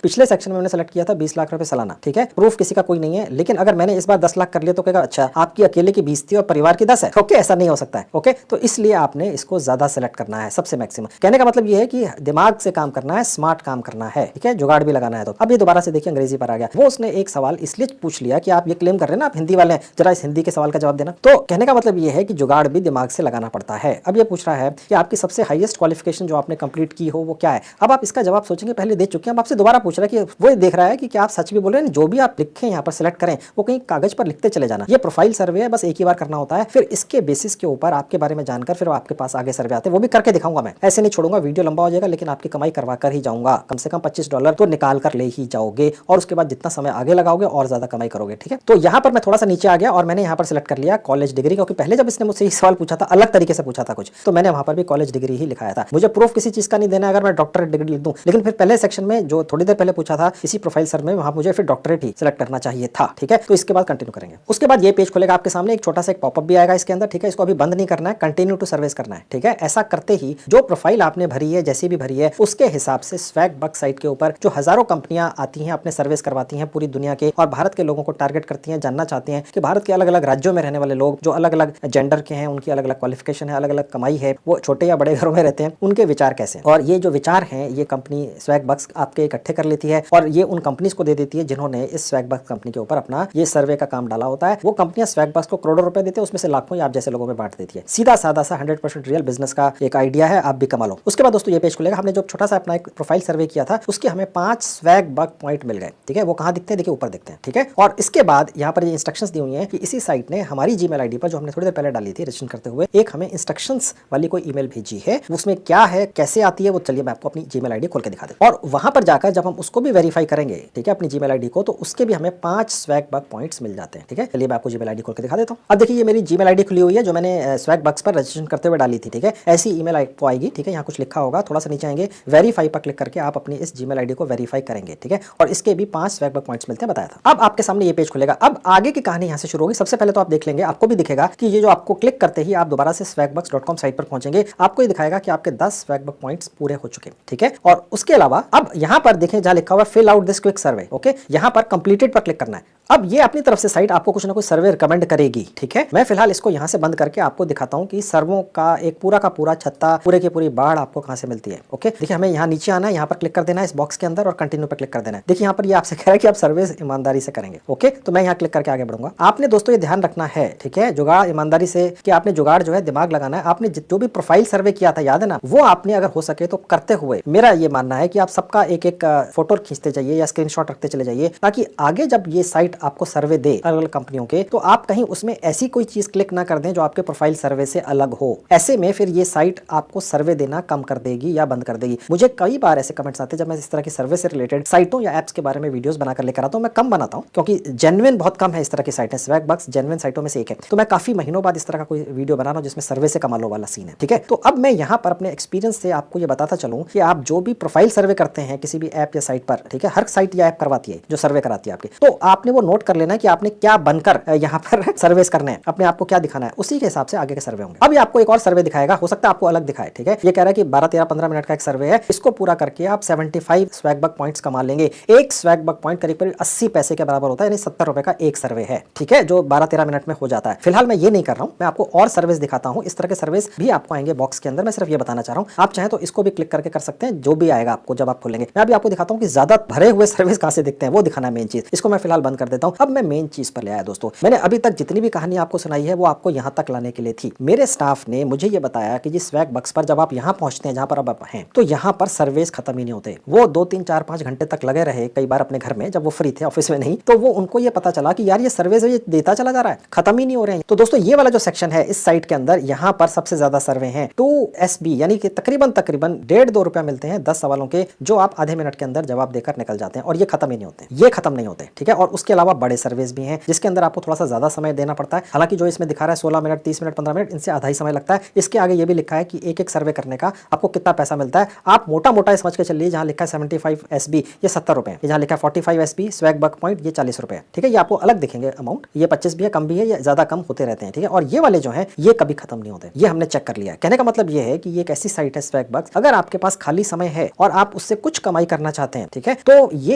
पिछले सेक्शन में मैंने सेलेक्ट किया था 20 लाख रुपए सालाना, ठीक है। प्रूफ किसी का कोई नहीं है, लेकिन अगर मैंने इस बार 10 लाख कर लिया तो कहेगा अच्छा आपकी अकेले की 20 थी और परिवार की 10 है, ओके। ऐसा नहीं हो सकता है, ओके। तो इसलिए आपने इसको ज्यादा सेलेक्ट करना है, सबसे मैक्सिमम। कहने का मतलब ये है कि दिमाग से काम करना है, स्मार्ट काम करना है, ठीक है, जुगाड़ भी लगाना है। तो अब ये दोबारा से देखिए अंग्रेजी पर आ गया। वो उसने एक सवाल इसलिए पूछ लिया कि आप ये क्लेम कर रहे हैं ना आप हिंदी वाले हैं, जरा इस हिंदी के सवाल का जवाब देना। तो कहने का मतलब ये है कि जुगाड़ भी दिमाग से लगाना पड़ता है। अब ये पूछ रहा है कि आपकी सबसे हाईएस्ट क्वालिफिकेशन जो आपने कंप्लीट की हो वो क्या है। अब आप इसका जवाब सोचेंगे, पहले दे चुके हैं, अब आपसे दोबारा पूछ रहा है कि वो देख रहा है कि क्या आप सच भी बोल रहे हैं। जो भी आप लिखें यहाँ पर सिलेक्ट करें वो कहीं कागज पर लिखते चले जाना। ये प्रोफाइल सर्वे है, बस एक ही बार करना होता है, फिर इसके बेसिस के ऊपर आपके बारे में जानकर फिर आपके पास आगे सर्वे आते हैं, वो भी करके दिखाऊंगा मैं। ऐसे नहीं छोड़ूंगा, वीडियो लंबा हो जाएगा, लेकिन आपकी कमाई करवा कर ही जाऊंगा। कम से कम $25 तो निकाल कर ले ही जाओगे, और उसके बाद जितना समय आगे लगाओगे और ज्यादा कमाई करोगे, ठीक है। तो यहाँ पर मैं थोड़ा सा नीचे आ गया और मैंने यहाँ पर सिलेक्ट कर लिया कॉलेज डिग्री, क्योंकि पहले जब इसने मुझसे ये सवाल पूछा था अलग तरीके से पूछा था कुछ, तो मैंने वहां पर भी कॉलेज डिग्री ही लिखाया था। मुझे प्रूफ किसी चीज का नहीं देना अगर मैं डॉक्टरेट डिग्री लिख दूं, लेकिन फिर पहले सेक्शन में जो थोड़ी देर पहले पूछा था इसी प्रोफाइल सर में, वहां मुझे फिर डॉक्टरेट ही सिलेक्ट करना चाहिए था, ठीक है। तो इसके बाद कंटिन्यू करेंगे। उसके बाद ये पेज खुलेगा आपके सामने, एक छोटा सा एक पॉपअप भी आएगा इसके अंदर, ठीक है। इसको अभी बंद नहीं करना है, कंटिन्यू टू सर्विस करना है, ठीक है। ऐसा करते ही जो प्रोफाइल आपने भरी है, जैसी भी भरी है, उसके हिसाब से स्वैगबक्स साइट के ऊपर जो हजारों कंपनियां आती हैं, अपने सर्विस करवाती हैं पूरी दुनिया के, और भारत के लोगों को टारगेट करती हैं, जानना चाहती हैं कि भारत के अलग अलग राज्यों में रहने वाले लोग जो अलग अलग जेंडर के हैं, उनकी अलग अलग क्वालिफिकेशन है, अलग अलग कमाई है, वो छोटे या बड़े घरों में रहते हैं, उनके विचार कैसे। और ये जो विचार हैं ये कंपनी स्वैगबक्स आपके इकट्ठे कर लेती है और ये उन कंपनीज को दे देती है जिन्होंने इस स्वैगबक्स कंपनी के ऊपर अपना ये सर्वे का काम डाला होता है। वो कंपनियां स्वैगबक्स को करोड़ों रुपए देते हैं, उसमें से लाखों आप जैसे लोगों में बांट देती है। सीधा साधा सा 100% रियल बिजनेस का एक आइडिया है, आप भी कमा लो। उसके बाद दोस्तों ये पेज खुलेगा। हमने जो छोटा सा अपना एक प्रोफाइल सर्वे किया था उसके हमें 5 स्वैगबक पॉइंट मिल गए, ठीक है। वो कहां दिखते हैं, देखिए ऊपर दिखते हैं, ठीक है। और इसके बाद यहाँ पर ये इंस्ट्रक्शंस दी हुई हैं कि इसी साइट ने हमारी जीमेल आईडी पर, जो हमने थोड़ी देर पहले डाली थी रजिस्ट्रेशन करते हुए, एक हमें इंस्ट्रक्शंस वाली कोई ईमेल भेजी है। उसमें क्या है, कैसे आती है, वो चलिए मैं आपको अपनी जीमेल आईडी खोल के दिखा देता हूं। और वहां पर जाकर जब हम उसको भी वेरीफाई करेंगे, ठीक है, अपनी जीमेल आईडी को, तो उसके भी हमें 5 स्वैगबक पॉइंट्स मिल जाते हैं, ठीक है। चलिए मैं आपको जीमेल आईडी खोल के दिखा देता हूं। अब देखिए ये मेरी जीमेल आईडी खुली हुई है जो मैंने स्वैगबक्स पर रजिस्ट्रेशन करते हुए डाली थी, ठीक है। ऐसी ईमेल आपको आएगी, ठीक है। यहाँ कुछ लिखा होगा होगा, थोड़ा सा नीचे आएंगे, वेरीफाई पर क्लिक करके आप अपनी इस जीमेल आईडी को वेरीफाई करेंगे, ठीक है। और इसके भी 5 स्वैगबग पॉइंट्स मिलते हैं, बताया था। अब आपके सामने ये पेज खुलेगा। अब आगे की कहानी यहाँ से शुरू होगी। सबसे पहले तो आप देख लेंगे, आपको भी दिखेगा कि ये जो आपको क्लिक करते ही आप दोबारा से swagbucks.com साइट पर पहुंचेंगे, आपको ये दिखाएगा कि आपके 10 स्वैगबग पॉइंट्स पूरे हो चुके हैं, ठीक है। और उसके अलावा अब यहाँ पर देखें जहां लिखा हुआ fill out this quick survey, okay, यहाँ पर कंप्लीटेड पर क्लिक करना है। अब ये अपनी तरफ से साइट आपको कुछ ना कुछ सर्वे रिकमेंड करेगी, ठीक है। मैं फिलहाल इसको यहाँ से बंद करके आपको दिखाता हूँ कि सर्वों का एक पूरा का पूरा छत्ता, पूरे की पूरी बाढ़ आपको कहाँ से मिलती है, ओके। देखिए हमें यहाँ नीचे आना है, यहाँ पर क्लिक कर देना है इस बॉक्स के अंदर और कंटिन्यू पर क्लिक कर देना है। देखिए यहाँ पर ये आपसे कह रहा है कि आप सर्वे ईमानदारी से करेंगे, ओके। तो मैं यहाँ क्लिक करके आगे बढ़ूंगा। आपने दोस्तों ये ध्यान रखना है, ठीक है, जुगाड़ ईमानदारी से कि आपने जुगाड़ जो है दिमाग लगाना है। आपने जो भी प्रोफाइल सर्वे किया था, याद है ना, वो आपने अगर हो सके तो करते हुए मेरा ये मानना है कि आप सबका एक एक फोटो खींचते जाइए या स्क्रीनशॉट रखते चले जाइए, ताकि आगे जब ये साइट आपको सर्वे दे अलग अलग कंपनियों के, तो आप कहीं उसमें ऐसी कोई चीज क्लिक ना कर दें जो आपके प्रोफाइल सर्वे से अलग हो। ऐसे में फिर ये साइट आपको सर्वे देना कम कर देगी या बंद कर देगी। मुझे कई बार ऐसे कमेंट्स आते हैं जब मैं इस तरह की सर्वे से रिलेटेड साइटों या एप्स के बारे में वीडियोस बनाकर लेकर आता हूं। मैं कम बनाता हूं क्योंकि जेन्युइन बहुत कम है इस तरह की साइट है। स्वैगबग्स जेन्युइन साइटों में से एक है। तो मैं काफी महीनों बाद इस तरह का कोई वीडियो बना रहा हूं जिसमें सर्वे से कमा लो वाला सीन है, ठीक है। तो अब मैं यहाँ पर अपने एक्सपीरियंस से आपको ये बताता चलूं कि आप जो भी प्रोफाइल सर्वे करते हैं किसी भी ऐप या साइट पर, ठीक है, हर साइट या ऐप करवाती है जो सर्वे कराती है आपके, तो आपने वो नोट कर लेना है कि आपने क्या बनकर यहाँ पर सर्वेस करने हैं, अपने आप को क्या दिखाना है, उसी के हिसाब से आगे के सर्वे होंगे। अब ये आपको एक और सर्वे दिखाएगा, हो सकता है आपको अलग दिखाए, ठीक है। ये कह रहा है कि 12, 13, 15 मिनट का एक सर्वे है, इसको पूरा करके आप 75 स्वैगबग पॉइंट्स कमा लेंगे। एक स्वैगबग पॉइंट करीब 80 पैसे के बराबर होता है, यानी 70 रुपए का एक सर्वे है, ठीक है, जो 12-13 मिनट में हो जाता है। फिलहाल मैं ये नहीं कर रहा हूं, मैं आपको और सर्विस दिखाता हूं। इस तरह के सर्विस भी आपको आएंगे बॉक्स के अंदर। मैं सिर्फ ये बताना चाह रहा हूं, आप चाहें तो इसको भी क्लिक करके कर सकते हैं, जो भी आएगा आपको जब आप खोलेंगे। मैं अभी आपको दिखाता हूं कि ज्यादा भरे हुए सर्विस कहां से दिखते हैं, वो दिखाना है मेन चीज। इसको मैं फिलहाल बंद कर देता हूं। अब मैं मेन चीज पर ले आया दोस्तों। मैंने अभी तक जितनी भी कहानी आपको सुनाई है वो आपको यहां तक लाने के लिए थी। मेरे स्टाफ ने मुझे ये बताया कि जिस स्वैगबग्स पर जब आप यहां पहुंचते हैं जहां पर आप हैं, तो यहां पर सर्विस खत्म ही नहीं होते। वो 2, 3, 4, 5 घंटे तक लगे रहे कई बार अपने घर में, जब वो फ्री थे, ऑफिस में नहीं, तो वो उनको ये पता चला कि यार ये सर्विस ये देता चला जा रहा है, खत्म ही नहीं हो रहे हैं। तो दोस्तों ये वाला जो सेक्शन है इस साइट के अंदर, यहां पर सबसे ज्यादा सर्वे हैं 2SB, यानी कि तकरीबन 1.5-2 रुपया मिलते हैं 10 सवालों के, जो आप आधे मिनट के अंदर जवाब देकर निकल जाते हैं। और ये खत्म ही नहीं होते, ये खत्म नहीं होते, ठीक है। और उसके अलावा बड़े सर्विस भी हैं जिसके अंदर आपको थोड़ा सा ज्यादा समय देना पड़ता है। हालांकि जो इसमें दिखा रहा है 16 मिनट, 30 मिनट, 15 मिनट, इनसे आधा ही समय लगता है। इसके आगे ये भी लिखा है कि एक एक सर्वे करने का आपको कितना पैसा मिलता है। आप मोटा मोटा समझ के चलिए, जहां लिखा है 75 SB ये 70 रुपए, जहां लिखा है 45 SB स्वैगबग पॉइंट ये 40 रुपए, ठीक है। ये आपको अलग दिखेंगे अमाउंट, ये 25 भी है, कम भी है, ये ज्यादा कम होते रहते हैं, ठीक है। और ये वाले जो है ये कभी खत्म नहीं होते, ये हमने चेक कर लिया है। कहने का मतलब ये है कि ये एक ऐसी साइट है स्वैगबग्स, अगर आपके पास खाली समय है और आप उससे कुछ कमाई करना चाहते हैं, ठीक है, तो ये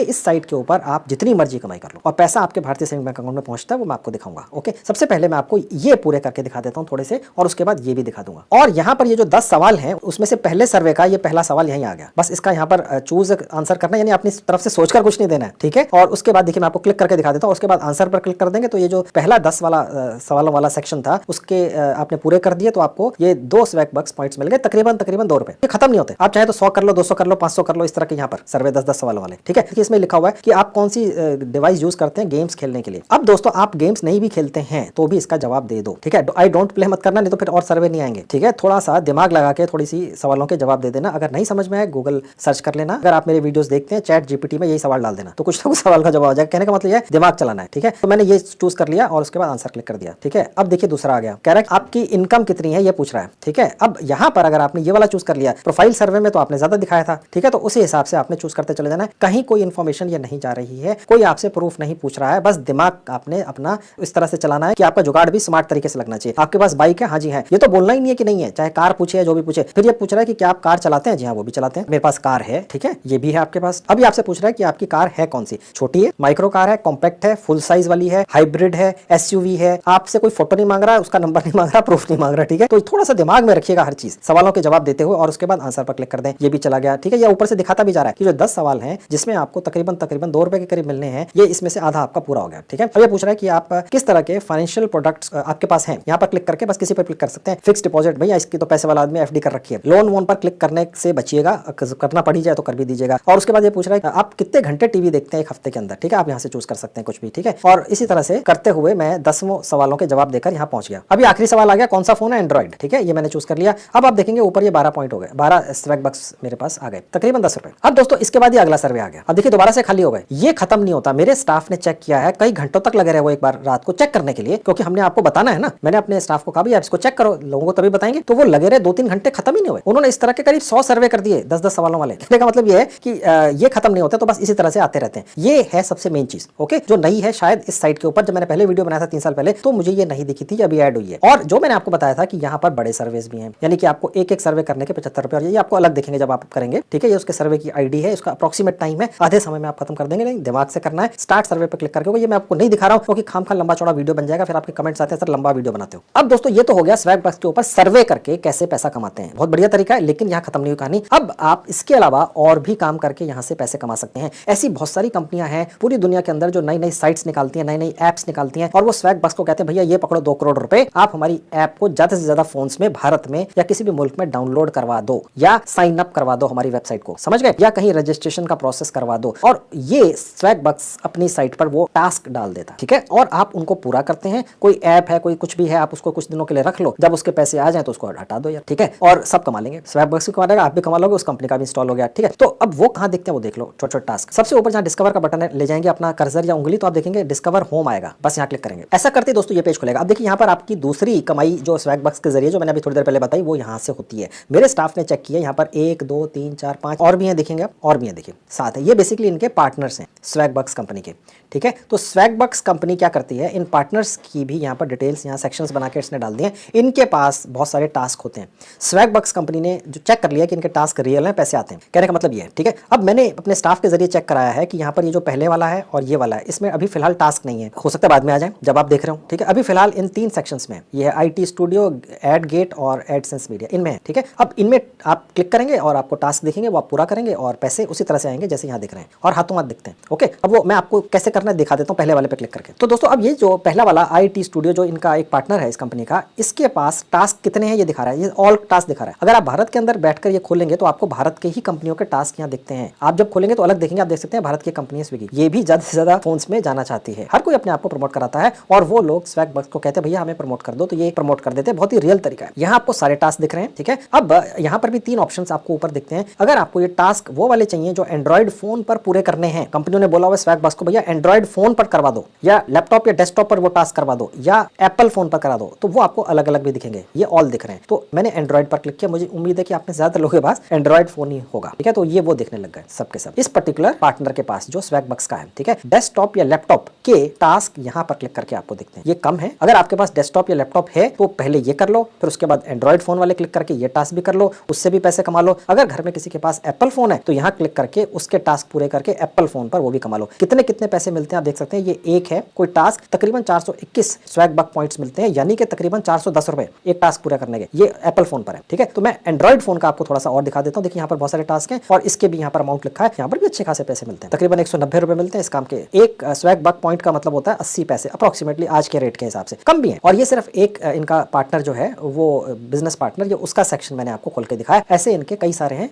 इस साइट के ऊपर आप जितनी मर्जी कमाई कर लो और पैसा आपके भारतीय सेविंग बैंक अकाउंट में पहुंचता है, वो मैं आपको दिखाऊंगा, ओके। सबसे पहले मैं आपको ये पूरे करके दिखा देता हूं थोड़े से, और उसके बाद ये भी दिखा दूंगा। और यहाँ पर ये जो 10 सवाल हैं उसमें से पहले सर्वे का ये पहला सवाल यहीं आ गया। बस इसका यहाँ पर चूज आंसर करना, यानी अपनी तरफ से सोचकर कुछ नहीं देना है, ठीक है। और उसके बाद देखिए मैं आपको क्लिक करके दिखा देता हूँ। उसके बाद आंसर पर क्लिक कर देंगे तो ये जो पहला 10 वाला सवालों वाला सेक्शन था उसके आपने पूरे कर दिए, तो आपको ये 2 स्वैगबग्स पॉइंट्स मिल गए, तकरीबन 2 रुपए। ये खत्म नहीं होते, आप चाहे तो 100 कर लो, 200 कर लो, 500 कर लो, इस तरह के यहाँ पर सर्वे 10-10 सवालों वाले, ठीक है। इसमें लिखा हुआ है कि आप कौन सी डिवाइस यूज करते हैं गेम्स खेलने के लिए। अब दोस्तों आप गेम्स नहीं भी खेलते हैं तो भी इसका जवाब दे दो, ठीक है। आई डोंट प्ले मत करना, नहीं तो फिर और सर्वे नहीं आएंगे, ठीक है। थोड़ा सा दिमाग लगा के थोड़ी सी सवालों के जवाब दे देना। अगर नहीं समझ में आए गूगल सर्च कर लेना। अगर आप मेरे वीडियोस देखते हैं चैट जीपीटी में यही सवाल डाल देना, तो कुछ ना कुछ सवाल का जवाब आ जाएगा। कहने का मतलब ये दिमाग चलाना है, ठीक है। तो मैंने ये चूज कर लिया और उसके बाद आंसर क्लिक कर दिया, ठीक है। अब देखिए दूसरा आ गया, कह रहा है आपकी इनकम कितनी है ये पूछ रहा है, ठीक है। अब यहाँ पर अगर आपने ये वाला चूज कर लिया, प्रोफाइल सर्वे में तो आपने ज्यादा दिखाया था, ठीक है, तो उसी हिसाब से आपने चूज करते चले जाना है। कहीं कोई इन्फॉर्मेशन ये नहीं जा रही है, कोई आपसे प्रूफ नहीं पूछ रहा है, बस दिमाग आपने अपना इस तरह से चलाना है कि आपका जुगाड़ भी स्मार्ट तरीके से लगना चाहिए। आपके पास बाइक है, हाँ जी है, ये तो बोलना ही नहीं है कि नहीं है, चाहे कार पूछे या जो भी पूछे। फिर ये पूछ रहा है कि क्या आप कार चलाते हैं, जी हाँ वो भी चलाते हैं, मेरे पास कार है, ठीक है, ये भी है आपके पास। अभी आपसे पूछ रहा है कि आपकी कार है कौन सी, छोटी है, माइक्रो कार है, कॉम्पैक्ट है, फुल साइज वाली है, हाइब्रिड है, SUV है। आपसे कोई फोटो नहीं मांग रहा है, उसका नंबर नहीं मांग रहा, प्रूफ नहीं मांग रहा, ठीक है। तो थोड़ा सा दिमाग में रखिएगा हर चीज, सवालों के जवाब देते हुए, और उसके बाद आंसर पर क्लिक कर दें। ये भी चला गया, ठीक है। ये ऊपर से दिखाता भी जा रहा है कि जो 10 सवाल हैं जिसमें आपको तकरीबन 2 रुपए के करीब मिलने हैं, ये इसमें से आधा आपका पूरा हो गया, ठीक है। अब ये पूछ रहा है कि आप किस तरह के फाइनेंशियल प्रोडक्ट्स आपके पास हैं। यहाँ पर क्लिक करके बस किसी पर क्लिक कर सकते हैं। फिक्स डिपॉजिट, भैया इसकी तो पैसे वाला आदमी FD कर रखी है। लोन वोन पर क्लिक करने से बचिएगा, करना पड़ी जाए तो कर भी दीजिएगा। और उसके बाद ये पूछ रहा है आप कितने घंटे टीवी देखते हैं एक हफ्ते के अंदर, ठीक है। आप यहाँ से चूज कर सकते हैं कुछ भी, ठीक है। और इसी तरह से करते हुए मैं 10 सवालों के जवाब देकर यहाँ पहुंच गया। अभी आखिरी सवाल आ गया, कौन सा फोन है, एंड्रॉइड, ठीक है। ये मैंने चूज कर लिया। अब आप देखेंगे ऊपर ये 12 पॉइंट हो गए, 12 स्वैगबग्स मेरे पास आ गए, तकरीबन 10 रुपए। अब दोस्तों इसके बाद ये अगला सर्वे आ गया। अब देखिए दोबारा से खाली हो गए। ये खत्म नहीं होता, मेरे स्टाफ ने चेक चेक किया है, कई घंटों तक लगे रहे वो एक बार रात को चेक करने के लिए, क्योंकि हमने आपको बताना है ना। मैंने अपने स्टाफ को कहा भी आप इसको चेक करो, लोगों को तभी बताएंगे। तो वो लगे रहे 2-3 घंटे, खत्म ही नहीं हुए। उन्होंने इस तरह के करीब 100 सर्वे कर दिए 10-10 सवालों वाले। कहने का मतलब ये है कि ये खत्म नहीं होते, तो बस इसी तरह से आते रहते हैं। ये है सबसे मेन चीज, ओके, जो नई है शायद इस साइट के ऊपर। जब मैंने पहले वीडियो बनाया था 3 साल पहले, तो मुझे ये नहीं दिखी थी, अभी ऐड हुई है। और जो मैंने आपको बताया था कि यहाँ पर बड़े सर्वेस भी हैं, यानी कि आपको एक सर्वे करने के 75 रुपए, और ये आपको अलग दिखेंगे जब आप करेंगे, ठीक है। ये उसके सर्वे की आईडी है, इसका अप्रोक्सीमेट टाइम है, आधे समय में आप खत्म कर देंगे। नहीं, दिमाग से करना है। स्टार्ट सर्वे पर क्लिक करके, ये मैं आपको नहीं दिखा रहा हूं क्योंकि खामखा लंबा चौड़ा वीडियो बन जाएगा, फिर आपके कमेंट्स आते हैं सर लंबा वीडियो बनाते हो। अब दोस्तों ये तो हो गया स्वैगबक्स के ऊपर सर्वे करके कैसे पैसा कमाते हैं। बहुत बढ़िया तरीका है, लेकिन यहाँ खत्म नहीं हुई कहानी। अब आप इसके अलावा और भी काम करके यहाँ से पैसे कमा सकते हैं। ऐसी बहुत सारी कंपनियां हैं पूरी दुनिया के अंदर जो नई नई साइट्स निकालती हैं, नई नई एप्स निकालती हैं, और वो स्वैगबक्स को कहते हैं भैया ये पकड़ो 2 करोड़ रुपए, आप हमारी ऐप को ज्यादा से ज्यादा फोन्स में भारत में या किसी भी मुल्क में डाउनलोड करवा दो, या साइन अप करवा दो हमारी वेबसाइट को, समझ गए, या कहीं रजिस्ट्रेशन का प्रोसेस करवा दो। और ये स्वैगबक्स अपनी साइट पर वो टास्क डाल देता, ठीक है, और आप उनको पूरा करते हैं। कोई ऐप है, कोई कुछ भी है, आप उसको कुछ दिनों के लिए रख लो, जब उसके पैसे आ जाए तो उसको हटा दो यार, ठीक है, और सब कमा लेंगे। स्वैगबक्स भी कमा लेगा, आप भी कमा लोगे, उस कंपनी का भी इंस्टॉल हो गया, ठीक है। तो अब वो कहां दिखते हैं वो देख लो, छोटे छोटे टास्क। सबसे ऊपर जहां डिस्कवर का बटन है, ले जाएंगे अपना कर्सर या उंगली, तो आप देखेंगे डिस्कवर होम आएगा, बस यहाँ क्लिक करेंगे। ऐसा करते दोस्तों ये पेज खुलेगा। अब देखिए यहाँ पर आपकी दूसरी कमाई जो स्वैगबक्स के जरिए, जो मैंने अभी थोड़ी देर पहले बताई, वो यहाँ से होती है। मेरे स्टाफ ने चेक किया, यहाँ पर 1 2 3 4 5 और भी हैं, देखेंगे आप, और भी हैं, देखिए 7 है। ये बेसिकली इनके पार्टनर्स हैं स्वैगबक्स कंपनी के, ठीक है। तो स्वैगबक्स कंपनी क्या करती है, इन पार्टनर्स की भी यहाँ पर डिटेल्स, यहाँ सेक्शंस बना के इसने डाल दिए। इनके पास बहुत सारे टास्क होते हैं। स्वैगबक्स कंपनी ने जो चेक कर लिया कि इनके टास्क रियल हैं, पैसे आते हैं, कहने का मतलब ये है, ठीक है। अब मैंने अपने स्टाफ के जरिए चेक कराया है कि यहाँ पर ये जो पहले वाला है और ये वाला है, इसमें अभी फिलहाल टास्क नहीं है, हो सकता है बाद में आ जाए जब आप देख रहे हो, ठीक है। अभी फिलहाल इन 3 सेक्शंस में, ये है IT स्टूडियो, एडगेट और एडसेंस मीडिया, इनमें है, ठीक है। अब इनमें आप क्लिक करेंगे और आपको टास्क दिखेंगे, वो आप पूरा करेंगे और पैसे उसी तरह से आएंगे जैसे यहाँ दिख रहे हैं, और हाथों हाथ दिखते हैं, ओके। अब वो मैं आपको कैसे करना है दिखा देता हूँ, पहले वाले पे क्लिक करके। तो दोस्तों अब ये जो पहला वाला IT स्टूडियो, जो इनका एक पार्टनर है इस कंपनी का, इसके पास टास्क कितने हैं ये दिखा रहा है, ये ऑल टास्क दिखा रहा है। अगर आप भारत के अंदर बैठकर ये खोलेंगे तो आपको भारत के ही कंपनियों के टास्क यहाँ दिखते हैं। आप जब खोलेंगे तो अलग देखेंगे, आप देख सकते हैं भारत की कंपनी स्विगी, ये भी ज्यादा से ज्यादा फोन्स में जाना चाहती है। हर कोई अपने आप को प्रमोट कराता है, और वो लोग स्वैगबक्स को कहते हैं भैया हमें प्रमोट कर दो, तो ये प्रमोट कर देते हैं। बहुत ही रियल तरीका है। यहाँ आपको सारे टास्क दिख रहे हैं, ठीक है। अब यहाँ पर भी 3 ऑप्शन आपको ऊपर दिखते हैं। अगर आपको ये टास्क वो वाले चाहिए जो एंड्रॉइड फोन पर पूरे करने हैं, कंपनियों ने बोला हुआ स्वैगबक्स को भैया एंड्रॉइड फोन पर करवा दो, या लैपटॉप या डेस्कटॉप पर वो टास्क करवा दो, या एप्पल फोन पर करा दो, तो वो आपको अलग अलग भी दिखेंगे। ये ऑल दिख रहे हैं। तो मैंने एंड्रॉइड पर क्लिक किया, मुझे उम्मीद है कि आपने ज्यादातर लोगों के पास एंड्रॉइड फोन ही होगा, ठीक है। तो ये वो देखने लग गए सबके सब इस पर्टिकुलर पार्टनर के पास जो स्वैगबक्स का है, ठीक है। डेस्कटॉप या लैपटॉप के टास्क यहाँ पर क्लिक करके आपको दिखते हैं। ये कम है। अगर आपके पास डेस्कटॉप या लैपटॉप है तो पहले ये कर लो, फिर उसके बाद एंड्रॉइड फोन वाले क्लिक करके ये टास्क भी कर लो, उससे भी पैसे कमा लो। अगर घर में किसी के पास एप्पल फोन है तो यहाँ क्लिक करके उसके टास्क पूरे करके एप्पल फोन पर वो भी कमा लो। कितने कितने पैसे मिलते हैं आप देख सकते हैं। ये एक है कोई टास्क, तकरीबन 421 स्वैगबक पॉइंट्स मिलते हैं, यानी कि तकरीबन 410 रुपए एक टास्क पूरा करने के। ये एप्पल फोन पर है, ठीक है। तो मैं एंड्रॉइड फोन का आपको थोड़ा सा और दिखा देता हूँ। देखिए यहाँ पर बहुत सारे टास्क हैं और इसके भी यहाँ पर अमाउंट लिखा है। यहाँ पर भी अच्छे खासे पैसे मिलते हैं, तकरीबन 190 रुपए मिलते हैं इस काम के। एक स्वैगबक पॉइंट का मतलब होता है 80 पैसे अप्रोक्सीमेटली आज के रेट के हिसाब से, कम भी है। और ये सिर्फ एक इनका पार्टनर जो है वो बिजनेस पार्टनर, ये उसका सेक्शन मैंने आपको खोल के दिखाया। ऐसे इनके कई सारे हैं,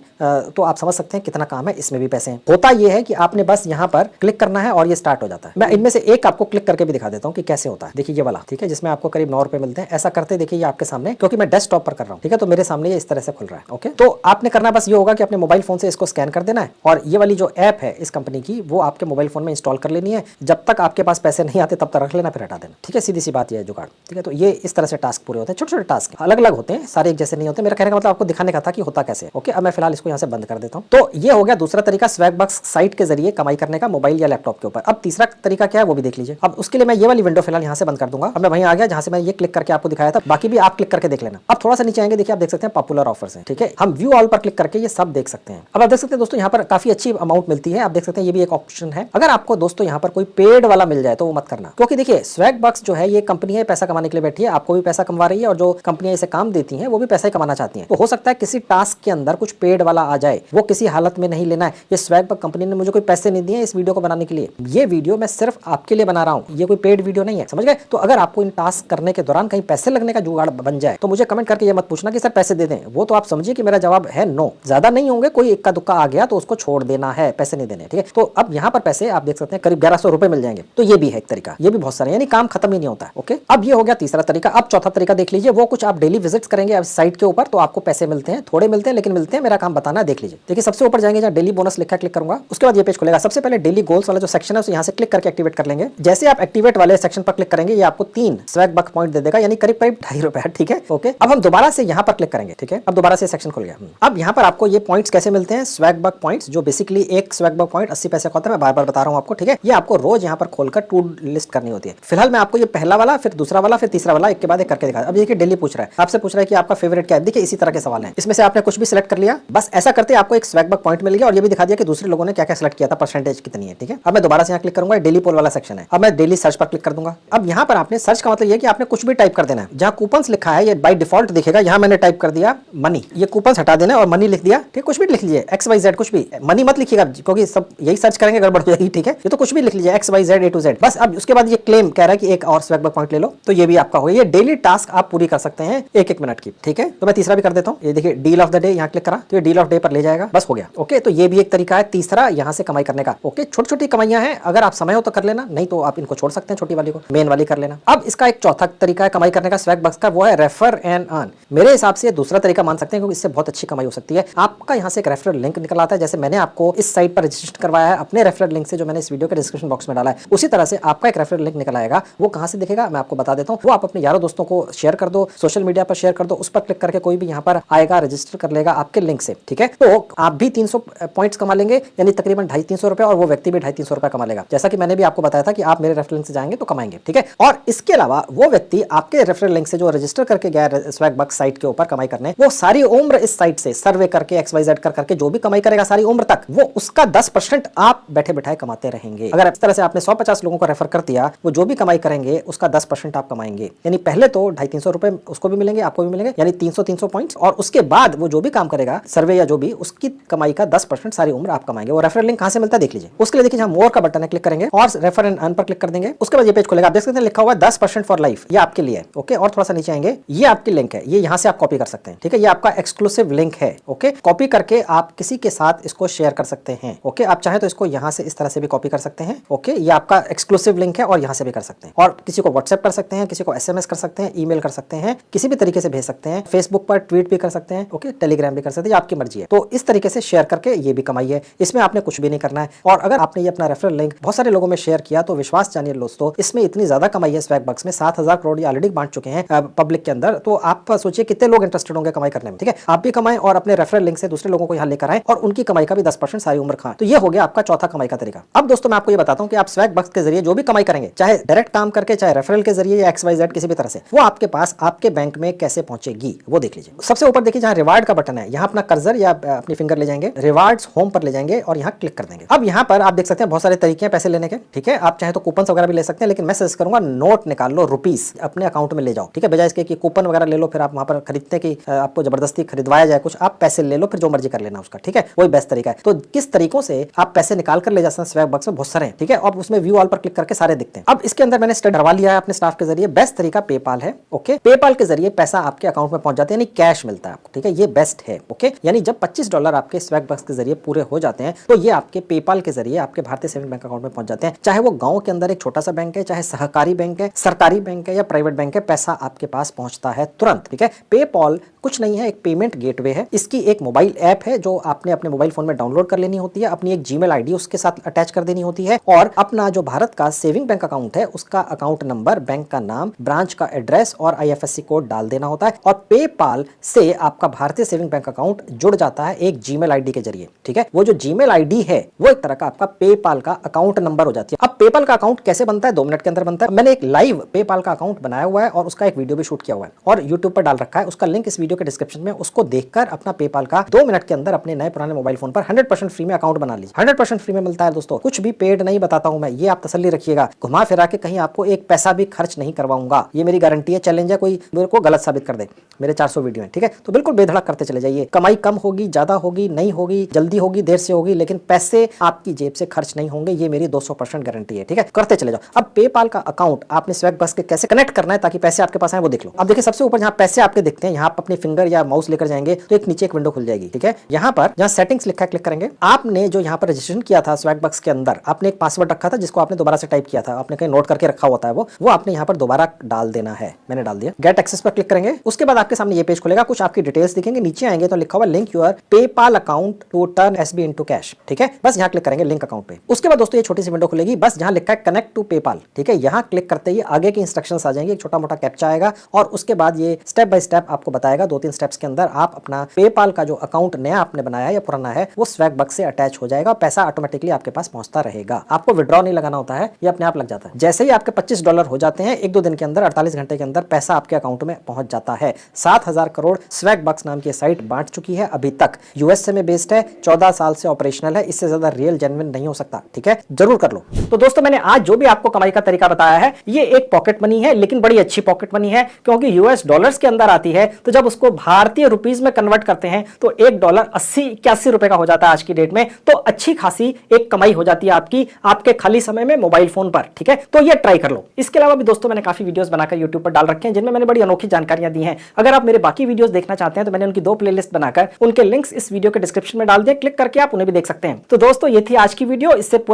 तो आप समझ सकते हैं कितना काम है, इसमें भी पैसे हैं। होता यह है कि आपने बस यहाँ पर क्लिक करना है और ये स्टार्ट हो जाता है। मैं इनमें से एक आपको क्लिक करके भी दिखा देता हूँ कि कैसे होता है। देखिए ये वाला, ठीक है, जिसमें आपको करीब 9 रुपए मिलते हैं। ऐसा करते देखिए ये आपके सामने, क्योंकि मैं डेस्कटॉप पर कर रहा हूँ, ठीक है, तो मेरे सामने ये इस तरह से खुल रहा है। ओके, तो आपने करना बस ये होगा कि अपने मोबाइल फोन से इसको स्कैन कर देना है और ये वाली जो ऐप है इस कंपनी की वो आपके मोबाइल फोन में इंस्टॉल कर लेनी है। जब तक आपके पास पैसे नहीं आते तब तक रख लेना, फिर हटा देना, ठीक है। सीधी सी बात ये है जुगाड़, ठीक है। तो ये इस तरह से टास्क पूरे होते हैं। छोटे छोटे टास्क अलग अलग होते हैं, सारे एक जैसे नहीं होते। मेरा कहने का मतलब आपको दिखाने का था कि होता कैसे। ओके, अब मैं फिलहाल इसको यहाँ से बंद कर देता हूँ। तो ये हो गया दूसरा तरीका स्वैगबक्स साइट के जरिए कमाई करने का मोबाइल या लैपटॉप के ऊपर। अब तीसरा तरीका क्या है वो भी देख लीजिए। अब उसके लिए मैं ये वाली विंडो फिलहाल यहाँ से बंद कर दूंगा। अब मैं वहीं आ गया जहाँ से मैं ये क्लिक करके आपको दिखाया था। बाकी भी आप क्लिक करके देख लेना। अब थोड़ा सा नीचे आएंगे, देखिए आप देख सकते हैं पॉपुलर ऑफर्स हैं, ठीक है। हम व्यू ऑल पर क्लिक करके ये सब देख सकते हैं। अब आप देख सकते हैं दोस्तों यहाँ पर काफी अच्छी अमाउंट मिलती है। आप देख सकते हैं ये भी एक ऑप्शन है। अगर आपको दोस्तों यहाँ पर कोई पेड वाला मिल जाए तो वो मत करना, क्योंकि देखिए स्वैगबक्स जो है ये कंपनी है, पैसा कमाने के लिए बैठी है, आपको भी पैसा कमा रही है और जो कंपनियां इसे काम देती हैं वो भी पैसा ही कमाना चाहती हैं। तो हो सकता है किसी टास्क के अंदर कुछ पेड वाला आ जाए, वो किसी हालत में नहीं लेना है। ये स्वैगबक कंपनी ने मुझे कोई पैसे नहीं दिए इस वीडियो को बनाने के लिए। ये वीडियो मैं सिर्फ आपके लिए बना रहा हूँ, ये कोई पेड वीडियो नहीं है, समझ गए। तो अगर आपको इन टास्क करने के दौरान कहीं पैसे लगने का जुगाड़ बन जाए तो मुझे कमेंट करके ये मत पूछना कि सर पैसे दे दें। वो तो आप समझिए कि मेरा जवाब है नो। ज्यादा नहीं होंगे, कोई इक्का दुक्का आ गया तो उसको छोड़ देना है, पैसे नहीं देने, ठीक है। तो अब यहाँ पर पैसे आप देख सकते हैं करीब 1100 रुपए मिल जाएंगे। तो ये भी है एक तरीका, ये भी बहुत सारे, यानी काम खत्म ही नहीं होता है। ओके, अब ये हो गया तीसरा तरीका। अब चौथा तरीका देख लीजिए। वो कुछ आप डेली विजिट्स करेंगे साइट के ऊपर तो आपको पैसे मिलते हैं, थोड़े मिलते हैं लेकिन मिलते हैं। मेरा काम बताना है, देख लीजिए। देखिए सबसे ऊपर जाएंगे जहाँ डेली बोनस लिखा, क्लिक करूंगा, उसके बाद ये पेज खुलेगा। सबसे पहले डेली गोल्स वाला जो सेक्शन है उसे यहाँ से से क्लिक करके एक्टिवेट कर लेंगे। जैसे आप एक्टिवेट वाले सेक्शन पर क्लिक करेंगे ये आपको 3 स्वैग बक पॉइंट दे देगा, यानी करीब करीब 2.5 रुपए। ठीक है, ओके। अब हम दोबारा से यहाँ पर क्लिक करेंगे। ठीक है, अब दोबारा से सेक्शन खुल गया। अब यहाँ पर आपको ये पॉइंट्स कैसे मिलते हैं, स्वैग बक पॉइंट्स, जो बेसिकली एक स्वैग बक पॉइंट 80 पैसे का होता है। मैं बार बार बता रहा हूँ आपको। ठीक है, ये आपको रोज यहाँ पर खोलकर टू लिस्ट करनी होती है। फिलहाल मैं आपको ये पहला वाला, फिर दूसरा वाला, फिर तीसरा वाला एक के बाद एक करके दिखा। अब देखिए डेली पूछ रहा है, आपसे पूछ रहा है कि आपका फेवरेट क्या है। देखिए इसी तरह के सवाल हैं, इसमें से आपने कुछ भी सिलेक्ट कर लिया, बस ऐसा करते आपको एक स्वैग बक पॉइंट मिल गया और ये भी दिखा दिया कि दूसरे लोगों ने क्या क्या सिलेक्ट किया था, परसेंटेज कितनी है। ठीक है, अब मैं दोबारा से यहाँ क्लिक करूंगा, डेली पोल वाला सेक्शन है। अब मैं डेली सर्च पर क्लिक कर दूंगा। अब यहाँ पर आपने सर्च का मतलब ये कि आपने कुछ भी टाइप कर देना है। जहाँ कूपन्स लिखा है ये बाय डिफॉल्ट दिखेगा, यहाँ मैंने टाइप कर दिया मनी, ये कूपन्स हटा देना और मनी लिख दिया। ठीक, कुछ भी लिख लीजिए, XYZ कुछ भी, मनी मत लिखिएगा क्योंकि सब यही सर्च करेंगे, गड़बड़ हो जाएगी। ठीक है, ये तो कुछ भी लिख लीजिए XYZ A to Z बस। अब उसके बाद ये क्लेम कह रहा है कि एक और स्वैग बक पॉइंट ले लो, तो ये भी आपका हो। ये डेली टास्क आप पूरी कर सकते हैं 1-1 मिनट की। ठीक है, तो मैं तीसरा भी कर देता हूँ। ये देखिए डील ऑफ द डे, यहाँ क्लिक करा तो ये डील ऑफ डे पर ले जाएगा, बस हो गया। ओके, तो ये भी एक तरीका है तीसरा यहाँ से कमाई करने का। ओके, छोटी छोटी कमाइयां हैं, अगर आप समय हो तो कर लेना, नहीं तो आप इनको छोड़ सकते हैं, छोटी वाली को मेन वाली कर लेना। अब इसका एक चौथा तरीका है कमाई करने का स्वैग बक्स का, वो है रेफर एंड अर्न। मेरे हिसाब से दूसरा तरीका मान सकते हैं क्योंकि इससे बहुत अच्छी कमाई हो सकती है। आपका यहाँ से एक रेफरल लिंक निकल आता है, जैसे मैंने आपको इस साइट पर रजिस्टर करवाया है अपने रेफरल लिंक से, जो मैंने इस वीडियो के डिस्क्रिप्शन बॉक्स में डाला है, उसी तरह से आपका एक रेफरल लिंक निकल आएगा। वो कहां से दिखेगा मैं आपको बता देता हूं। वो आप अपने यारों दोस्तों को शेयर कर दो, सोशल मीडिया पर शेयर कर दो, उस पर क्लिक करके कोई भी यहाँ पर आएगा, रजिस्टर कर लेगा आपके लिंक से। ठीक है, तो आप भी 300 पॉइंट्स कमा लेंगे, यानी तकरीबन 250-300 रुपए, और वो व्यक्ति भी 250-300 रुपए कमा लेगा, जैसा कि मैंने भी आपको बताया था कि आप मेरे रेफरल लिंक से जाएंगे तो कमाएंगे। ठीक है, और इसके अलावा वो व्यक्ति आपके रेफरल लिंक से जो रजिस्टर करके गया स्वैग बक्स साइट के ऊपर कमाई करने, वो सारी उम्र इस साइट से सर्वे करके XYZ कर करके जो भी कमाई करेगा सारी उम्र तक, वो उसका 10% आप बैठे बैठाए कमाते रहेंगे। अगर इस तरह से आपने 150 लोगों को रेफर कर दिया, वो जो भी कमाई करेंगे उसका 10% आप कमाएंगे, यानी पहले तो 250-300 रुपए उसको भी मिलेंगे, आपको भी मिलेंगे, यानी 300 पॉइंट्स, और उसके बाद वो जो भी काम करेगा सर्वे या जो भी, उसकी कमाई का 10% सारी उम्र आप कमाएंगे। वो रेफरल लिंक कहां से मिलता है देख लीजिए। उसके लिए देखिए जहां मोर का बटन है, क्लिक करेंगे और रेफर एंड अर्न पर क्लिक कर देंगे। उसके बाद ये पेज खुलेगा, आप देख सकते हैं लिखा हुआ है 10% फॉर लाइफ, ये आपके लिए है। ओके, और थोड़ा सा नीचे आएंगे, ये आपकी लिंक है, ये यहां से आप कॉपी कर सकते हैं। ठीक है, ये आपका एक्सक्लूसिव लिंक है। ओके, कॉपी करके आप किसी के साथ इसको शेयर कर सकते हैं। ओके, आप चाहे तो इसको यहां से इस तरह से भी कॉपी कर सकते हैं। ओके, ये आपका एक्सक्लूसिव लिंक है और यहां से भी कर सकते हैं, और किसी को व्हाट्सएप कर सकते हैं, किसी को SMS कर सकते हैं, ईमेल कर सकते हैं, किसी भी तरीके से भेज सकते हैं, फेसबुक पर ट्वीट भी कर सकते हैं। ओके, टेलीग्राम भी कर सकते हैं, आपकी मर्जी है। तो इस तरीके से शेयर करके ये भी कमाई है, इसमें आपने कुछ भी नहीं करना है। और अगर आपने ये अपना रेफरल लिंक बहुत सारे लोगों में शेयर किया तो विश्वास जानिए दोस्तों, इसमें इतनी ज्यादा कमाई है स्वैग बक्स में, 7,000 करोड़ ऑलरेडी बांट चुके हैं पब्लिक के अंदर। तो आप सोचिए कितने लोग इंटरेस्टेड होंगे कमाई करने में। ठीक है, आप भी कमाएं और अपने रेफरल लिंक से दूसरे लोगों को यहाँ लेकर आए और उनकी कमाई का भी 10% सारी उम्र खाएं। तो ये हो गया आपका चौथा कमाई का तरीका। अब दोस्तों मैं आपको ये बताता हूँ कि आप स्वैग बक्स के जरिए जो भी कमाई करेंगे, चाहे डायरेक्ट काम करके, चाहे रेफरल के जरिए या XYZ किसी भी तरह से, वो आपके पास आपके बैंक में कैसे पहुंचेगी वो देख लीजिए। सबसे ऊपर देखिए जहां रिवार्ड का बटन है, यहाँ अपना कर्सर या अपनी फिंगर ले जाएंगे, रिवार्ड्स होम पर ले जाएंगे और यहाँ क्लिक कर देंगे। अब यहाँ पर आप देख सकते हैं बहुत सारे तरीके हैं पैसे लेने के। ठीक है, आप चाहे तो कूपन वगैरह भी ले सकते हैं, लेकिन मैं सजेस्ट करूंगा नोट निकाल लो, रुपीस अपने अकाउंट में ले जाओ। ठीक है, बजाय इसके कि कूपन वगैरह ले लो, फिर आप वहां पर खरीदते कि आपको जबरदस्ती खरीदवाया जाए कुछ, आप पैसे ले लो, फिर जो मर्जी कर लेना उसका। ठीक है, वही बेस्ट तरीका है। तो किस तरीकों से आप पैसे निकाल कर ले जा सकते हैं स्वैग बक्स में, बहुत सारे हैं। ठीक है, और उसमें व्यू ऑल पर क्लिक करके सारे दिखते हैं। अब इसके अंदर मैंने स्टडी करवा लिया है अपने स्टाफ के जरिए। बेस्ट तरीका पेपाल है। ओके, पेपाल के जरिए पैसा आपके अकाउंट में पहुंच जाते हैं, यानी कैश मिलता है आपको। ठीक है, ये बेस्ट है। ओके, यानी जब $25 आपके स्वैग बक्स के जरिए पूरे हो जाते हैं तो ये आपके पेपाल के जरिए आपके भारतीय सेविंग बैंक अकाउंट में पहुंच जाते हैं। चाहे वो गांव के अंदर एक छोटा सा बैंक है, चाहे सहकारी बैंक है, सरकारी बैंक है या प्राइवेट बैंक है, पैसा आपके पास पहुंचता है तुरंत। ठीक है, पेपाल कुछ नहीं है, एक पेमेंट गेटवे है। इसकी एक मोबाइल ऐप है जो आपने अपने मोबाइल फोन में डाउनलोड कर लेनी होती है, अपनी एक जीमेल आईडी उसके साथ अटैच कर देनी होती है, और अपना जो भारत का सेविंग बैंक अकाउंट है उसका अकाउंट नंबर, बैंक का नाम, ब्रांच का एड्रेस और IFSC कोड डाल देना होता है, और पेपाल से आपका भारतीय सेविंग बैंक अकाउंट जुड़ जाता है एक जीमेल आईडी के जरिए। ठीक है, वो जो जीमेल आईडी है वो एक तरह का आपका पेपाल का अकाउंट नंबर हो जाती है। अब पेपाल का अकाउंट कैसे बनता है, 2 मिनट के अंदर बनता है। मैंने एक लाइव पेपाल का अकाउंट बनाया हुआ है और उसका एक वीडियो भी शूट किया हुआ है और यूट्यूब पर डाल रखा है, उसका लिंक इस वीडियो के डिस्क्रिप्शन में, उसको देखकर अपना पेपाल का 2 मिनट के अंदर अपने नए पुराने मोबाइल फोन पर 100% फ्री में अकाउंट बना लीजिए। 100% फ्री में मिलता है दोस्तों, कुछ भी पेड नहीं बताता हूं मैं, ये आप तसल्ली रखिएगा। घुमा फिरा के कहीं आपको एक पैसा भी खर्च नहीं करवाऊंगा, ये मेरी गारंटी है। चैलेंज है कोई मेरे को गलत साबित कर दे, मेरे 400 वीडियो हैं। ठीक है, तो बिल्कुल बेधड़क करते चले जाइए। कमाई कम होगी, ज्यादा होगी, नहीं होगी, जल्दी होगी, देर से होगी, लेकिन पैसे आपकी जेब से खर्च नहीं होंगे, ये मेरी 200% गारंटी है। ठीक है, करते चले जाओ। अब पेपाल का अकाउंट आपने स्वैग बक्स के कैसे कनेक्ट करना है ताकि पैसे आपके पास आए वो देख लो। अब देखिए सबसे ऊपर जहां पैसे आपके दिखते हैं, यहाँ अपने फिंगर या माउस लेकर जाएंगे तो एक नीचे एक विंडो खुल जाएगी। ठीक है, यहाँ पर जहां सेटिंग्स लिखा है क्लिक करेंगे। आपने जो यहाँ पर रजिस्ट्रेशन किया था स्वैग बक्स के अंदर, आपने एक पासवर्ड रखा था जिसको आपने दोबारा से टाइप किया था, आपने कहीं नोट करके रखा होता है, वो आपने यहाँ पर दोबारा डाल देना है। मैंने डाल दिया। गेट एक्सेस पर क्लिक करेंगे। उसके बाद आपके सामने ये पेज खुलेगा, कुछ आपकी डिटेल्स दिखेंगे, नीचे आएंगे तो लिखा हुआ link your PayPal account to turn SB into cash. ठीक है, बस यहाँ क्लिक करेंगे लिंक अकाउंट पे। उसके बाद दोस्तों ये छोटी छोटी सी विंडो खुलेगी, बस जहां लिखा है कनेक्ट टू पेपाल, ठीक है, यहां क्लिक करते ही आगे की इंस्ट्रक्शंस आ जाएंगे, एक छोटा मोटा कैप्चा आएगा और उसके बाद ये स्टेप बाय स्टेप आपको बताएगा। 2-3 स्टेप्स के अंदर आप अपना पेपाल का जो अकाउंट नया आपने बनाया है या पुराना है वो स्वैगबक्स से अटैच हो जाएगा, पैसा ऑटोमेटिकली आपके पास पहुंचता रहेगा। आपको विड्रॉ नहीं लगाना होता है, ये अपने आप लग जाता है। जैसे ही आपके $25 हो जाते हैं, 1-2 दिन के अंदर, 48 घंटे के अंदर पैसा आपके अकाउंट में पहुंच जाता है। 7,000 करोड़ स्वैगबक्स नाम की साइट बांट चुकी है अभी तक। यूएसए में बेस्ड है, 14 साल से ऑपरेशनल है, इससे ज्यादा रियल जेन्युइन नहीं हो सकता, ठीक है, जरूर कर लो। तो दोस्तों मैंने आज जो भी आपको कमाई का तरीका बताया है ये एक पॉकेट मनी है, लेकिन बड़ी अच्छी पॉकेट मनी है, क्योंकि यूएस डॉलर्स के अंदर आती है, तो जब उसको भारतीय रुपीस में कन्वर्ट करते हैं तो $1 80-81 रुपए का हो जाता है आज की डेट में। तो अच्छी खासी एक कमाई हो जाती है आपकी आपके खाली समय में मोबाइल फोन पर, ठीक है, तो ये ट्राई कर लो। इसके अलावा भी दोस्तों मैंने काफी वीडियोस बनाकर यूट्यूब पर डाल रखे हैं जिनमें मैंने बड़ी अनोखी जानकारियां दी हैं। अगर आप मेरे बाकी वीडियोस देखना चाहते हैं तो मैंने उनकी 2 प्लेलिस्ट बनाकर उनके लिंक्स इस वीडियो के डिस्क्रिप्शन में डाल दिए, क्लिक करके आप उन्हें भी देख सकते हैं। तो दोस्तों ये थी आज की वीडियो। इससे